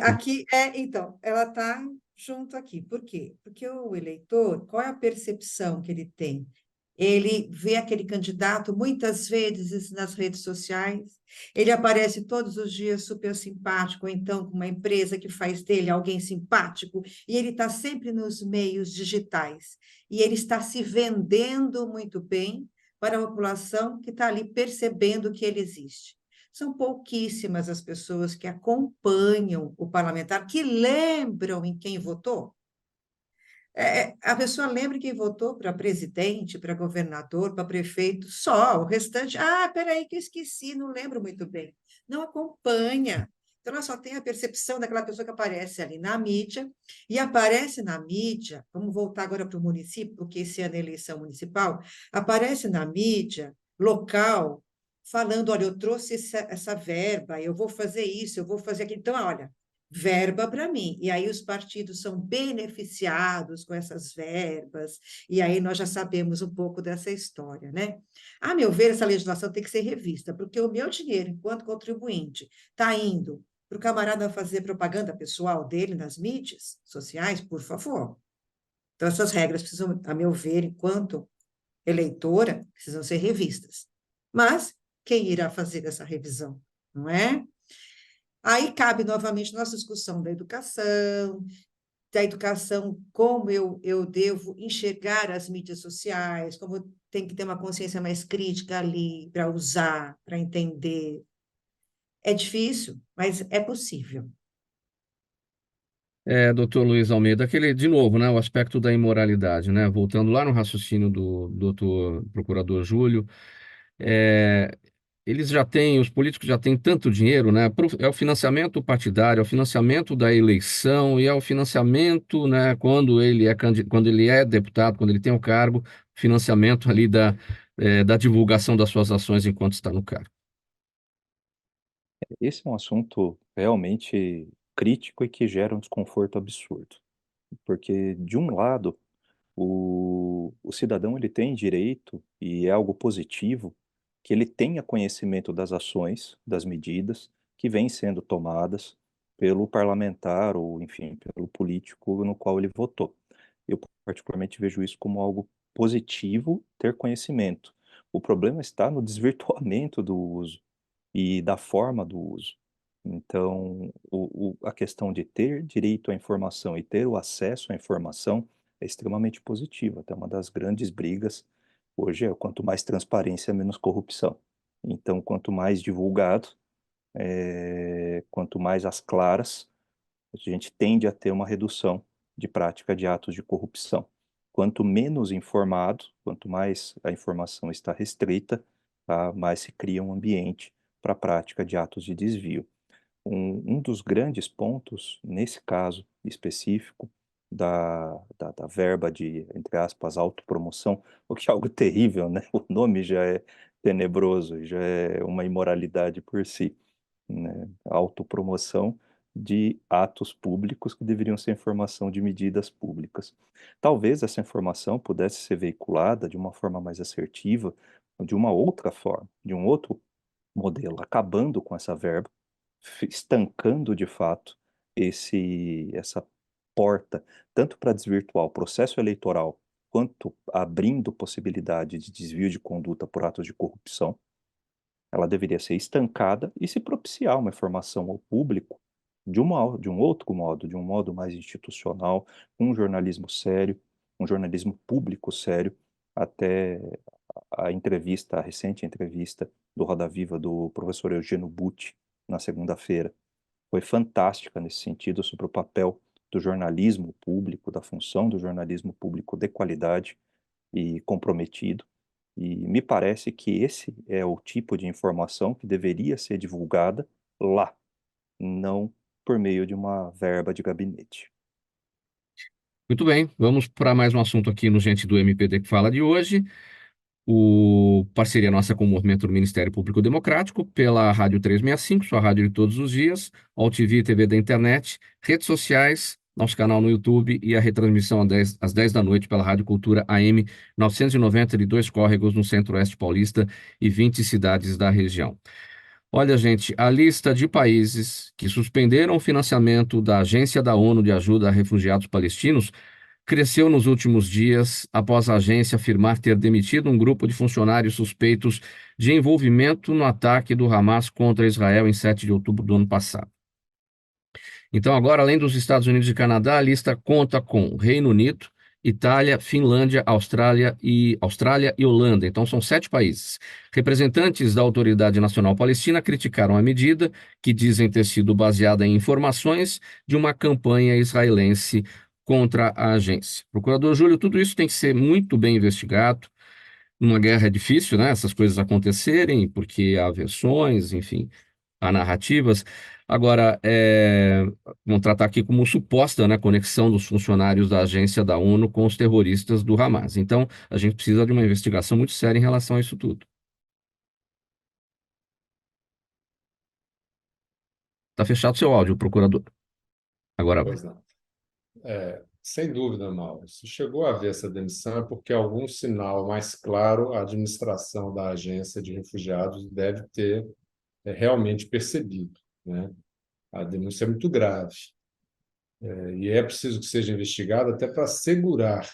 Aqui, então, ela está junto aqui. Por quê? Porque o eleitor, qual é a percepção que ele tem? Ele vê aquele candidato muitas vezes nas redes sociais, ele aparece todos os dias super simpático, ou então com uma empresa que faz dele alguém simpático, e ele está sempre nos meios digitais. E ele está se vendendo muito bem para a população que está ali percebendo que ele existe. São pouquíssimas as pessoas que acompanham o parlamentar, que lembram em quem votou. A pessoa lembra quem votou para presidente, para governador, para prefeito, só. O restante, peraí que eu esqueci, não lembro muito bem. Não acompanha. Então, ela só tem a percepção daquela pessoa que aparece ali na mídia, e aparece na mídia, vamos voltar agora para o município, porque esse ano é eleição municipal, aparece na mídia local, falando, olha, eu trouxe essa verba, eu vou fazer isso, eu vou fazer aquilo. Então, olha, verba para mim. E aí os partidos são beneficiados com essas verbas, e aí nós já sabemos um pouco dessa história, né? A meu ver, essa legislação tem que ser revista, porque o meu dinheiro, enquanto contribuinte, está indo para o camarada fazer propaganda pessoal dele nas mídias sociais, por favor. Então, essas regras precisam, a meu ver, enquanto eleitora, precisam ser revistas. Mas quem irá fazer essa revisão, não é? Aí cabe novamente nossa discussão da educação, como eu devo enxergar as mídias sociais, como eu tenho que ter uma consciência mais crítica ali para usar, para entender. É difícil, mas é possível. Doutor Luiz Almeida, de novo, né, o aspecto da imoralidade, né, voltando lá no raciocínio do doutor procurador Júlio, os políticos já têm tanto dinheiro, né, é o financiamento partidário, é o financiamento da eleição e é o financiamento, né, quando ele é deputado, quando ele tem o cargo, financiamento ali da divulgação das suas ações enquanto está no cargo. Esse é um assunto realmente crítico e que gera um desconforto absurdo. Porque, de um lado, o cidadão ele tem direito, e é algo positivo, que ele tenha conhecimento das ações, das medidas que vêm sendo tomadas pelo parlamentar ou, enfim, pelo político no qual ele votou. Eu, particularmente, vejo isso como algo positivo, ter conhecimento. O problema está no desvirtuamento do uso e da forma do uso. Então, a questão de ter direito à informação e ter o acesso à informação é extremamente positiva. Até uma das grandes brigas hoje é quanto mais transparência, menos corrupção. Então, quanto mais divulgado, quanto mais às claras, a gente tende a ter uma redução de prática de atos de corrupção. Quanto menos informado, quanto mais a informação está restrita, tá, mais se cria um ambiente para a prática de atos de desvio. Um dos grandes pontos, nesse caso específico, da verba de, entre aspas, autopromoção, o que é algo terrível, né? O nome já é tenebroso, já é uma imoralidade por si, né? Autopromoção de atos públicos que deveriam ser informação de medidas públicas. Talvez essa informação pudesse ser veiculada de uma forma mais assertiva, de uma outra forma, de um outro modelo, acabando com essa verba, estancando de fato essa porta, tanto para desvirtuar o processo eleitoral, quanto abrindo possibilidade de desvio de conduta por atos de corrupção. Ela deveria ser estancada e se propiciar uma informação ao público de um outro modo, de um modo mais institucional, um jornalismo sério, um jornalismo público sério, até a recente entrevista do Roda Viva do professor Eugênio Butti, na segunda-feira, foi fantástica nesse sentido, sobre o papel do jornalismo público, da função do jornalismo público de qualidade e comprometido. E me parece que esse é o tipo de informação que deveria ser divulgada lá, não por meio de uma verba de gabinete. Muito bem, vamos para mais um assunto aqui no Gente do MPD que Fala de hoje. O parceria nossa com o Movimento do Ministério Público Democrático, pela Rádio 365, sua rádio de todos os dias, AltV e TV da internet, redes sociais, nosso canal no YouTube e a retransmissão às 10 da noite pela Rádio Cultura AM 990 de Dois Córregos, no Centro-Oeste Paulista e 20 cidades da região. Olha, gente, a lista de países que suspenderam o financiamento da Agência da ONU de Ajuda a Refugiados Palestinos cresceu nos últimos dias após a agência afirmar ter demitido um grupo de funcionários suspeitos de envolvimento no ataque do Hamas contra Israel em 7 de outubro do ano passado. Então, agora, além dos Estados Unidos e Canadá, a lista conta com Reino Unido, Itália, Finlândia, Austrália e Holanda. Então, são 7 países. Representantes da Autoridade Nacional Palestina criticaram a medida, que dizem ter sido baseada em informações de uma campanha israelense contra a agência. Procurador Júlio, tudo isso tem que ser muito bem investigado. Numa guerra é difícil, né, essas coisas acontecerem, porque há versões, enfim, há narrativas. Agora, vamos tratar aqui como suposta, né, conexão dos funcionários da agência da ONU com os terroristas do Hamas. Então, a gente precisa de uma investigação muito séria em relação a isso tudo. Está fechado seu áudio, procurador. Agora vai. Pois não. Sem dúvida, Mauro. Se chegou a haver essa demissão é porque algum sinal mais claro a administração da agência de refugiados deve ter realmente percebido, né? A denúncia é muito grave. E é preciso que seja investigado até para assegurar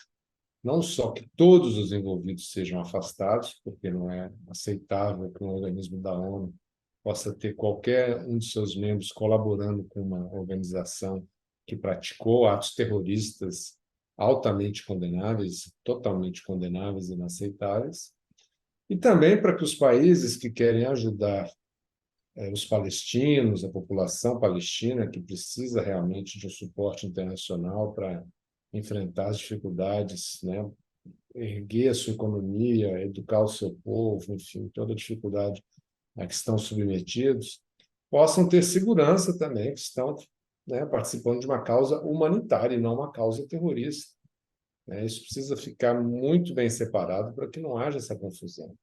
não só que todos os envolvidos sejam afastados, porque não é aceitável que um organismo da ONU possa ter qualquer um de seus membros colaborando com uma organização que praticou atos terroristas altamente condenáveis, totalmente condenáveis e inaceitáveis, e também para que os países que querem ajudar os palestinos, a população palestina, que precisa realmente de um suporte internacional para enfrentar as dificuldades, né? Erguer a sua economia, educar o seu povo, enfim, toda a dificuldade a que estão submetidos, possam ter segurança também que estão, né, participando de uma causa humanitária e não uma causa terrorista. Isso precisa ficar muito bem separado para que não haja essa confusão.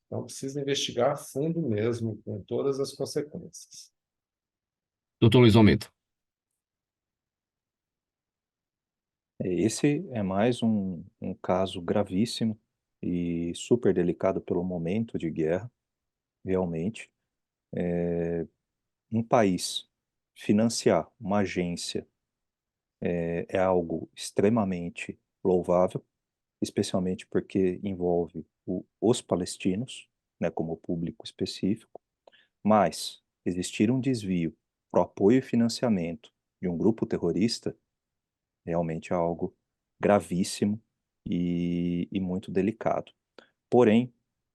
Então, precisa investigar a fundo mesmo, com todas as consequências. Doutor Luiz Almeida. Esse é mais um caso gravíssimo e super delicado pelo momento de guerra, realmente. Um país financiar uma agência é algo extremamente louvável, especialmente porque envolve os palestinos, né, como público específico, mas existir um desvio para o apoio e financiamento de um grupo terrorista realmente é algo gravíssimo e muito delicado. Porém,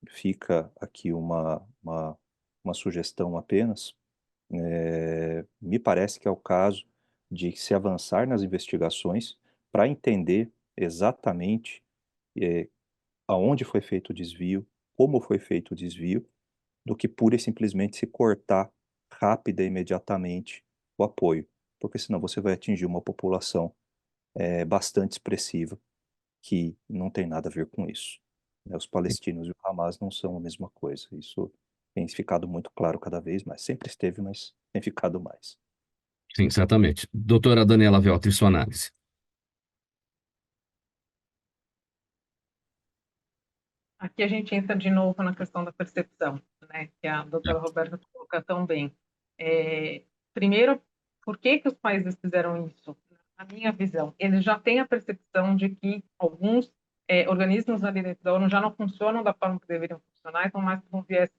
fica aqui uma sugestão apenas. Me parece que é o caso de se avançar nas investigações para entender exatamente aonde foi feito o desvio, como foi feito o desvio, do que pura e simplesmente se cortar rápida e imediatamente o apoio, porque senão você vai atingir uma população bastante expressiva que não tem nada a ver com isso. Os palestinos e o Hamas não são a mesma coisa. Isso tem ficado muito claro cada vez mais. Sempre esteve, mas tem ficado mais. Sim, certamente. Doutora Daniela Veltri, sua análise. Aqui a gente entra de novo na questão da percepção, né, que a doutora Roberta coloca tão bem. Primeiro, por que os países fizeram isso? Na minha visão, eles já têm a percepção de que alguns organismos ali dentro da ONU já não funcionam da forma que deveriam funcionar, então mais por um viés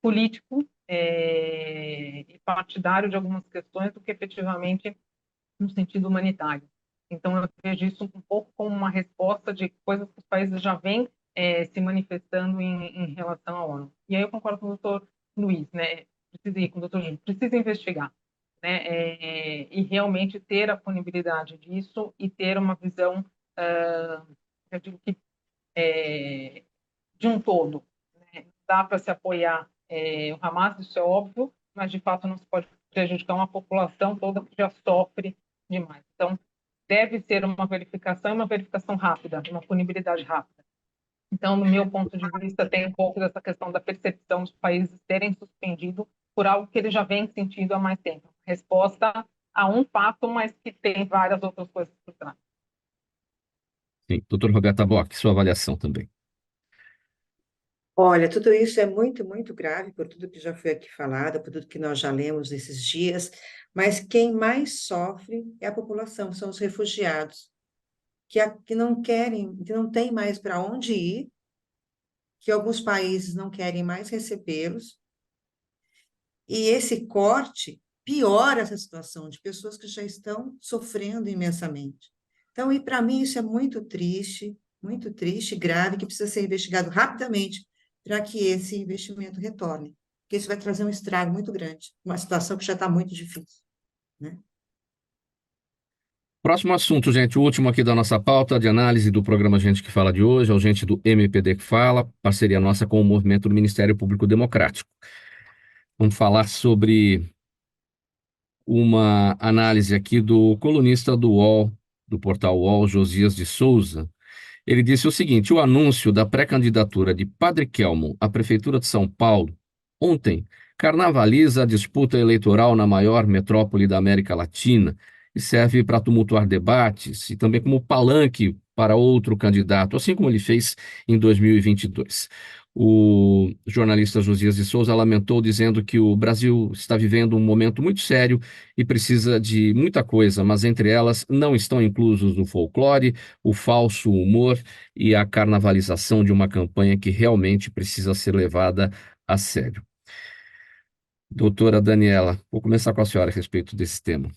político e partidário de algumas questões do que efetivamente no sentido humanitário. Então, eu vejo isso um pouco como uma resposta de coisas que os países já vêm se manifestando em relação à ONU. E aí eu concordo com o doutor Luiz, né? Precisa ir com o doutor Júlio, precisa investigar, né? E realmente ter a punibilidade disso e ter uma visão, eu digo que, de um todo. Né? Dá para se apoiar o Hamas, isso é óbvio, mas de fato não se pode prejudicar uma população toda que já sofre demais. Então, deve ser uma verificação e uma verificação rápida, uma punibilidade rápida. Então, no meu ponto de vista, tem um pouco dessa questão da percepção dos países terem suspendido por algo que eles já vêm sentindo há mais tempo. Resposta a um fato, mas que tem várias outras coisas por trás. Sim. Doutor Roberta Bock, sua avaliação também. Olha, tudo isso é muito, muito grave por tudo que já foi aqui falado, por tudo que nós já lemos nesses dias, mas quem mais sofre é a população, são os refugiados, que não querem, que não tem mais para onde ir, que alguns países não querem mais recebê-los, e esse corte piora essa situação de pessoas que já estão sofrendo imensamente. Então, e para mim isso é muito triste, grave, que precisa ser investigado rapidamente para que esse investimento retorne, porque isso vai trazer um estrago muito grande, uma situação que já está muito difícil, né? Próximo assunto, gente, o último aqui da nossa pauta de análise do programa Gente que Fala de hoje, é o Gente do MPD que Fala, parceria nossa com o movimento do Ministério Público Democrático. Vamos falar sobre uma análise aqui do colunista do UOL, do portal UOL, Josias de Souza. Ele disse o seguinte: o anúncio da pré-candidatura de Padre Kelmon à Prefeitura de São Paulo ontem carnavaliza a disputa eleitoral na maior metrópole da América Latina e serve para tumultuar debates e também como palanque para outro candidato, assim como ele fez em 2022. O jornalista Josias de Souza lamentou, dizendo que o Brasil está vivendo um momento muito sério e precisa de muita coisa, mas entre elas não estão inclusos o folclore, o falso humor e a carnavalização de uma campanha que realmente precisa ser levada a sério. Doutora Daniela, vou começar com a senhora a respeito desse tema.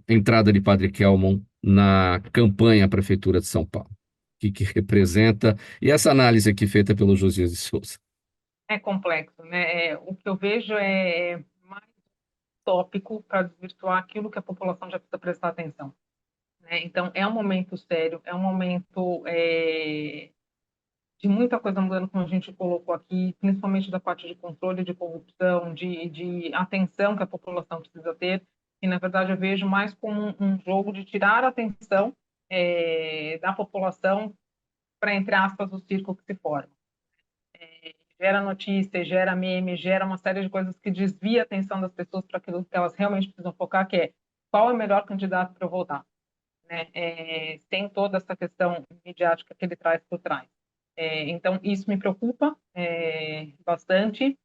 Entrada de Padre Kelmon na campanha à Prefeitura de São Paulo. O que representa? E essa análise aqui feita pelo Josias de Souza. É complexo, né? O que eu vejo é mais tópico para desvirtuar aquilo que a população já precisa prestar atenção. Né? Então, é um momento sério, é um momento de muita coisa mudando, como a gente colocou aqui, principalmente da parte de controle de corrupção, de atenção que a população precisa ter, e, na verdade, eu vejo mais como um jogo de tirar a atenção da população para, entre aspas, o circo que se forma. Gera notícia, gera meme, gera uma série de coisas que desvia a atenção das pessoas para aquilo que elas realmente precisam focar, que é qual é o melhor candidato para eu votar. Né? Tem toda essa questão midiática que ele traz por trás. Então, isso me preocupa bastante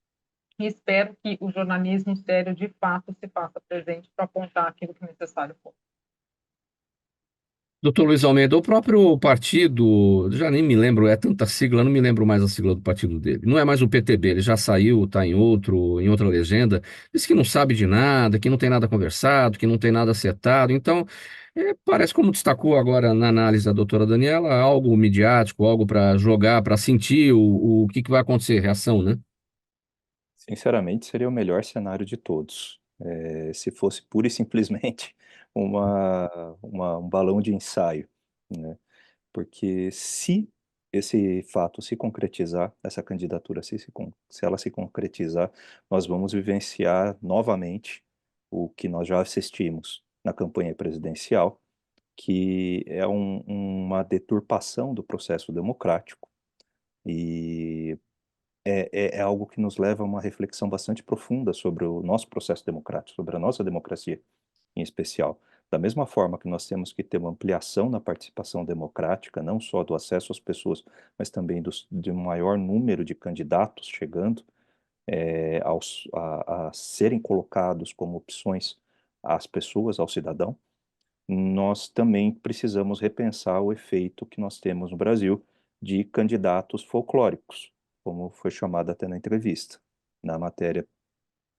e espero que o jornalismo sério, de fato, se faça presente para apontar aquilo que é necessário for. Doutor Luiz Almeida, o próprio partido, já nem me lembro, é tanta sigla, não me lembro mais a sigla do partido dele. Não é mais o PTB, ele já saiu, está em outra legenda. Diz que não sabe de nada, que não tem nada conversado, que não tem nada acertado. Então, parece, como destacou agora na análise da doutora Daniela, algo midiático, algo para jogar, para sentir o que vai acontecer, reação, né? Sinceramente, seria o melhor cenário de todos. Se fosse pura e simplesmente um balão de ensaio, né? Porque se esse fato se concretizar, essa candidatura, se ela se concretizar, nós vamos vivenciar novamente o que nós já assistimos na campanha presidencial, que é uma deturpação do processo democrático, e é algo que nos leva a uma reflexão bastante profunda sobre o nosso processo democrático, sobre a nossa democracia em especial. Da mesma forma que nós temos que ter uma ampliação na participação democrática, não só do acesso às pessoas, mas também de um maior número de candidatos chegando a serem colocados como opções às pessoas, ao cidadão, nós também precisamos repensar o efeito que nós temos no Brasil de candidatos folclóricos, como foi chamado até na entrevista, na matéria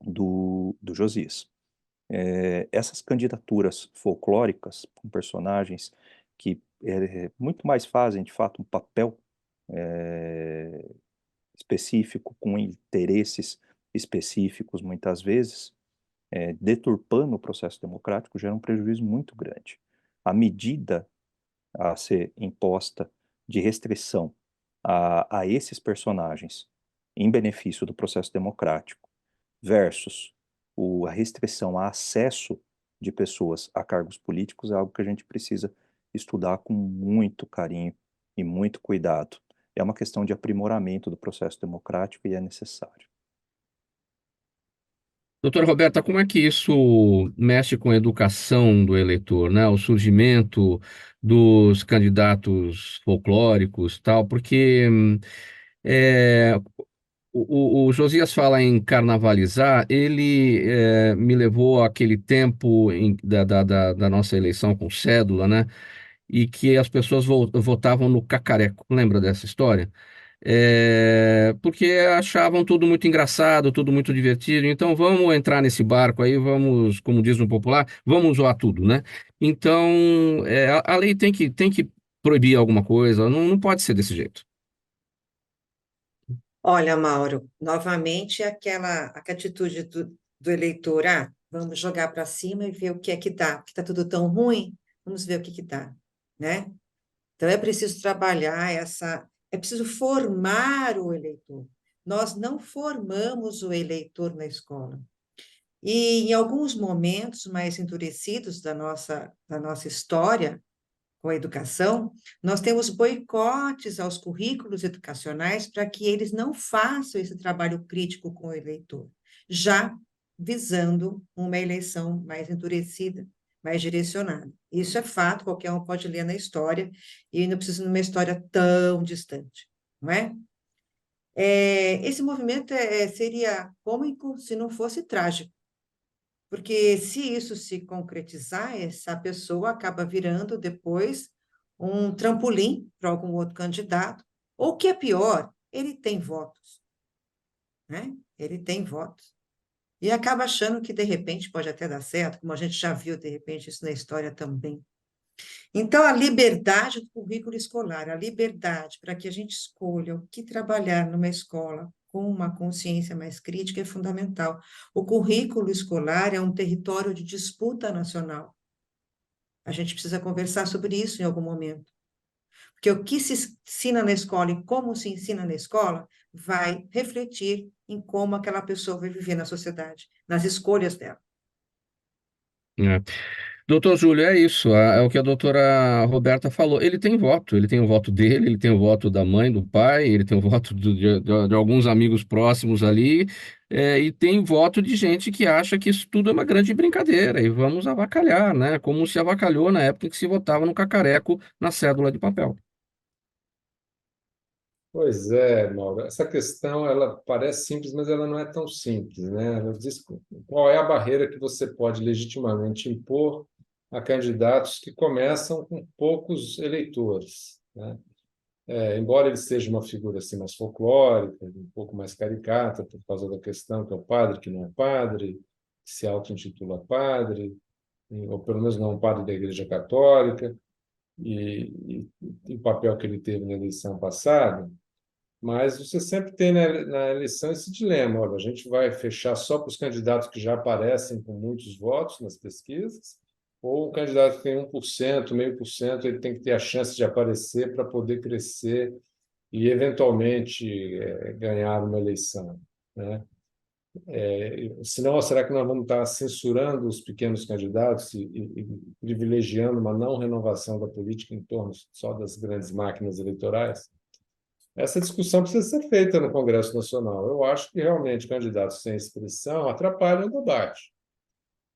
do Josias. Essas candidaturas folclóricas, com personagens que muito mais fazem, de fato, um papel específico, com interesses específicos, muitas vezes, deturpando o processo democrático, gera um prejuízo muito grande. A medida a ser imposta de restrição a esses personagens em benefício do processo democrático versus a restrição a acesso de pessoas a cargos políticos é algo que a gente precisa estudar com muito carinho e muito cuidado. É uma questão de aprimoramento do processo democrático e é necessário. Doutora Roberta, como é que isso mexe com a educação do eleitor, né? O surgimento dos candidatos folclóricos, tal, porque é, o Josias fala em carnavalizar, ele me levou àquele tempo da nossa eleição com cédula, né? E que as pessoas votavam no cacareco. Lembra dessa história? Porque achavam tudo muito engraçado, tudo muito divertido. Então vamos entrar nesse barco aí, vamos, como diz no popular, vamos zoar tudo, né? Então a lei tem que proibir alguma coisa, não pode ser desse jeito. Olha, Mauro, novamente aquela atitude do eleitor, vamos jogar para cima e ver o que é que dá, porque está tudo tão ruim, vamos ver o que dá, né? Então é preciso trabalhar é preciso formar o eleitor. Nós não formamos o eleitor na escola. E em alguns momentos mais endurecidos da nossa história, com a educação, nós temos boicotes aos currículos educacionais para que eles não façam esse trabalho crítico com o eleitor, já visando uma eleição mais endurecida, mais direcionada. Isso é fato, qualquer um pode ler na história, e não precisa de uma história tão distante, não é? Esse movimento seria cômico se não fosse trágico, porque se isso se concretizar, essa pessoa acaba virando depois um trampolim para algum outro candidato, ou o que é pior, ele tem votos, né? Ele tem votos. E acaba achando que, de repente, pode até dar certo, como a gente já viu, de repente, isso na história também. Então, a liberdade do currículo escolar, a liberdade para que a gente escolha o que trabalhar numa escola com uma consciência mais crítica é fundamental. O currículo escolar é um território de disputa nacional. A gente precisa conversar sobre isso em algum momento. Porque o que se ensina na escola e como se ensina na escola vai refletir em como aquela pessoa vai viver na sociedade, nas escolhas dela. Doutor Júlio, é isso, é o que a doutora Roberta falou. Ele tem o voto dele, ele tem o voto da mãe, do pai, ele tem o voto de alguns amigos próximos ali, e tem voto de gente que acha que isso tudo é uma grande brincadeira e vamos avacalhar, né? Como se avacalhou na época em que se votava no cacareco na cédula de papel. Pois é, Mauro. Essa questão ela parece simples, mas ela não é tão simples, né? Ela diz qual é a barreira que você pode legitimamente impor a candidatos que começam com poucos eleitores, né? Embora ele seja uma figura assim mais folclórica, um pouco mais caricata por causa da questão que é o padre que não é padre, que se auto-intitula padre, ou pelo menos não é um padre da Igreja Católica, e o papel que ele teve na eleição passada. Mas você sempre tem na eleição esse dilema: olha, a gente vai fechar só para os candidatos que já aparecem com muitos votos nas pesquisas, ou um candidato que tem 1%, 0,5%, ele tem que ter a chance de aparecer para poder crescer e, eventualmente, ganhar uma eleição, né? Senão, será que nós vamos estar censurando os pequenos candidatos e privilegiando uma não renovação da política em torno só das grandes máquinas eleitorais? Essa discussão precisa ser feita no Congresso Nacional. Eu acho que realmente candidatos sem expressão atrapalham o debate.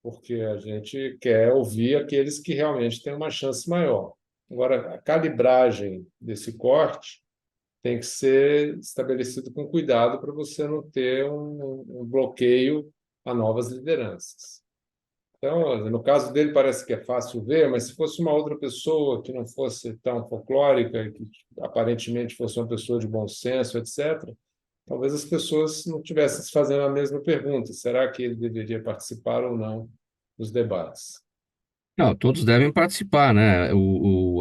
porque a gente quer ouvir aqueles que realmente têm uma chance maior. Agora, a calibragem desse corte tem que ser estabelecido com cuidado para você não ter um bloqueio a novas lideranças. Então, no caso dele, parece que é fácil ver, mas se fosse uma outra pessoa que não fosse tão folclórica, que aparentemente fosse uma pessoa de bom senso, etc., talvez as pessoas não tivessem se fazendo a mesma pergunta: será que ele deveria participar ou não dos debates? Não, todos devem participar, né?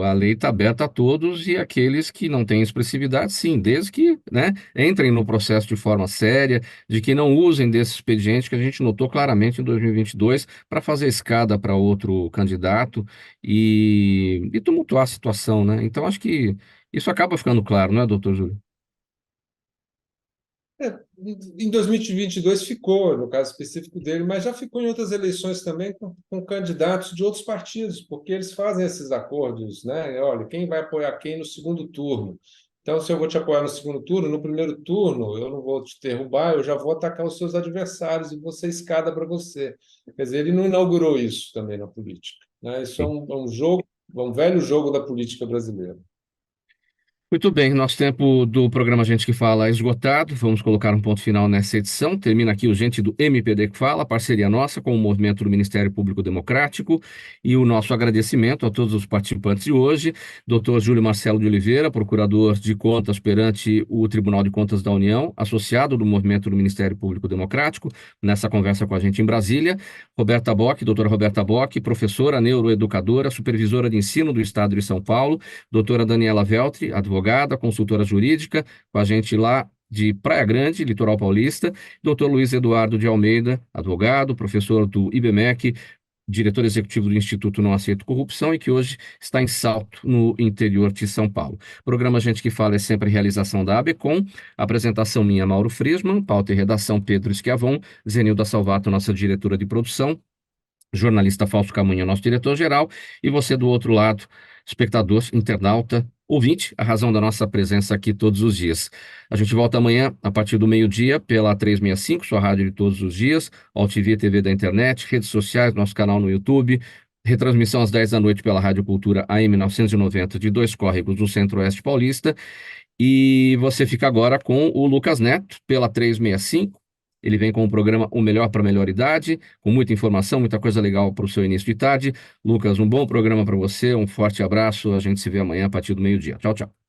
A lei está aberta a todos e aqueles que não têm expressividade, sim, desde que, né, entrem no processo de forma séria, de que não usem desse expediente que a gente notou claramente em 2022 para fazer escada para outro candidato e tumultuar a situação, né? Então, acho que isso acaba ficando claro, não é, doutor Júlio? Em 2022 ficou, no caso específico dele, mas já ficou em outras eleições também com candidatos de outros partidos, porque eles fazem esses acordos, né? Olha, quem vai apoiar quem no segundo turno. Então, se eu vou te apoiar no segundo turno, no primeiro turno eu não vou te derrubar, eu já vou atacar os seus adversários e vou ser escada para você. Quer dizer, ele não inaugurou isso também na política, né? Isso é um jogo, um velho jogo da política brasileira. Muito bem, nosso tempo do programa Gente que Fala é esgotado. Vamos colocar um ponto final nessa edição. Termina aqui o Gente do MPD que Fala, parceria nossa com o movimento do Ministério Público Democrático, e o nosso agradecimento a todos os participantes de hoje. Dr. Júlio Marcelo de Oliveira, procurador de contas perante o Tribunal de Contas da União, associado do movimento do Ministério Público Democrático, nessa conversa com a gente em Brasília. Roberta Bock, doutora Roberta Bock, professora neuroeducadora, supervisora de ensino do Estado de São Paulo. Doutora Daniela Veltri, advogada, consultora jurídica, com a gente lá de Praia Grande, Litoral Paulista. Doutor Luiz Eduardo de Almeida, advogado, professor do IBMEC, diretor executivo do Instituto Não Aceito Corrupção e que hoje está em Salto, no interior de São Paulo. O programa Gente que Fala é sempre realização da ABCom, apresentação minha, Mauro Friesman, pauta e redação Pedro Schiavon, Zenilda Salvato, nossa diretora de produção, jornalista Fausto Camunha, nosso diretor-geral, e você do outro lado, espectador, internauta, ouvinte, a razão da nossa presença aqui todos os dias. A gente volta amanhã, a partir do meio-dia, pela 365, sua rádio de todos os dias, AltV, TV da internet, redes sociais, nosso canal no YouTube, retransmissão às 10 da noite pela Rádio Cultura AM 990 de Dois Córregos, no Centro-Oeste Paulista, e você fica agora com o Lucas Neto, pela 365, ele vem com o programa O Melhor para a Melhor Idade, com muita informação, muita coisa legal para o seu início de tarde. Lucas, um bom programa para você, um forte abraço, a gente se vê amanhã a partir do meio-dia. Tchau, tchau.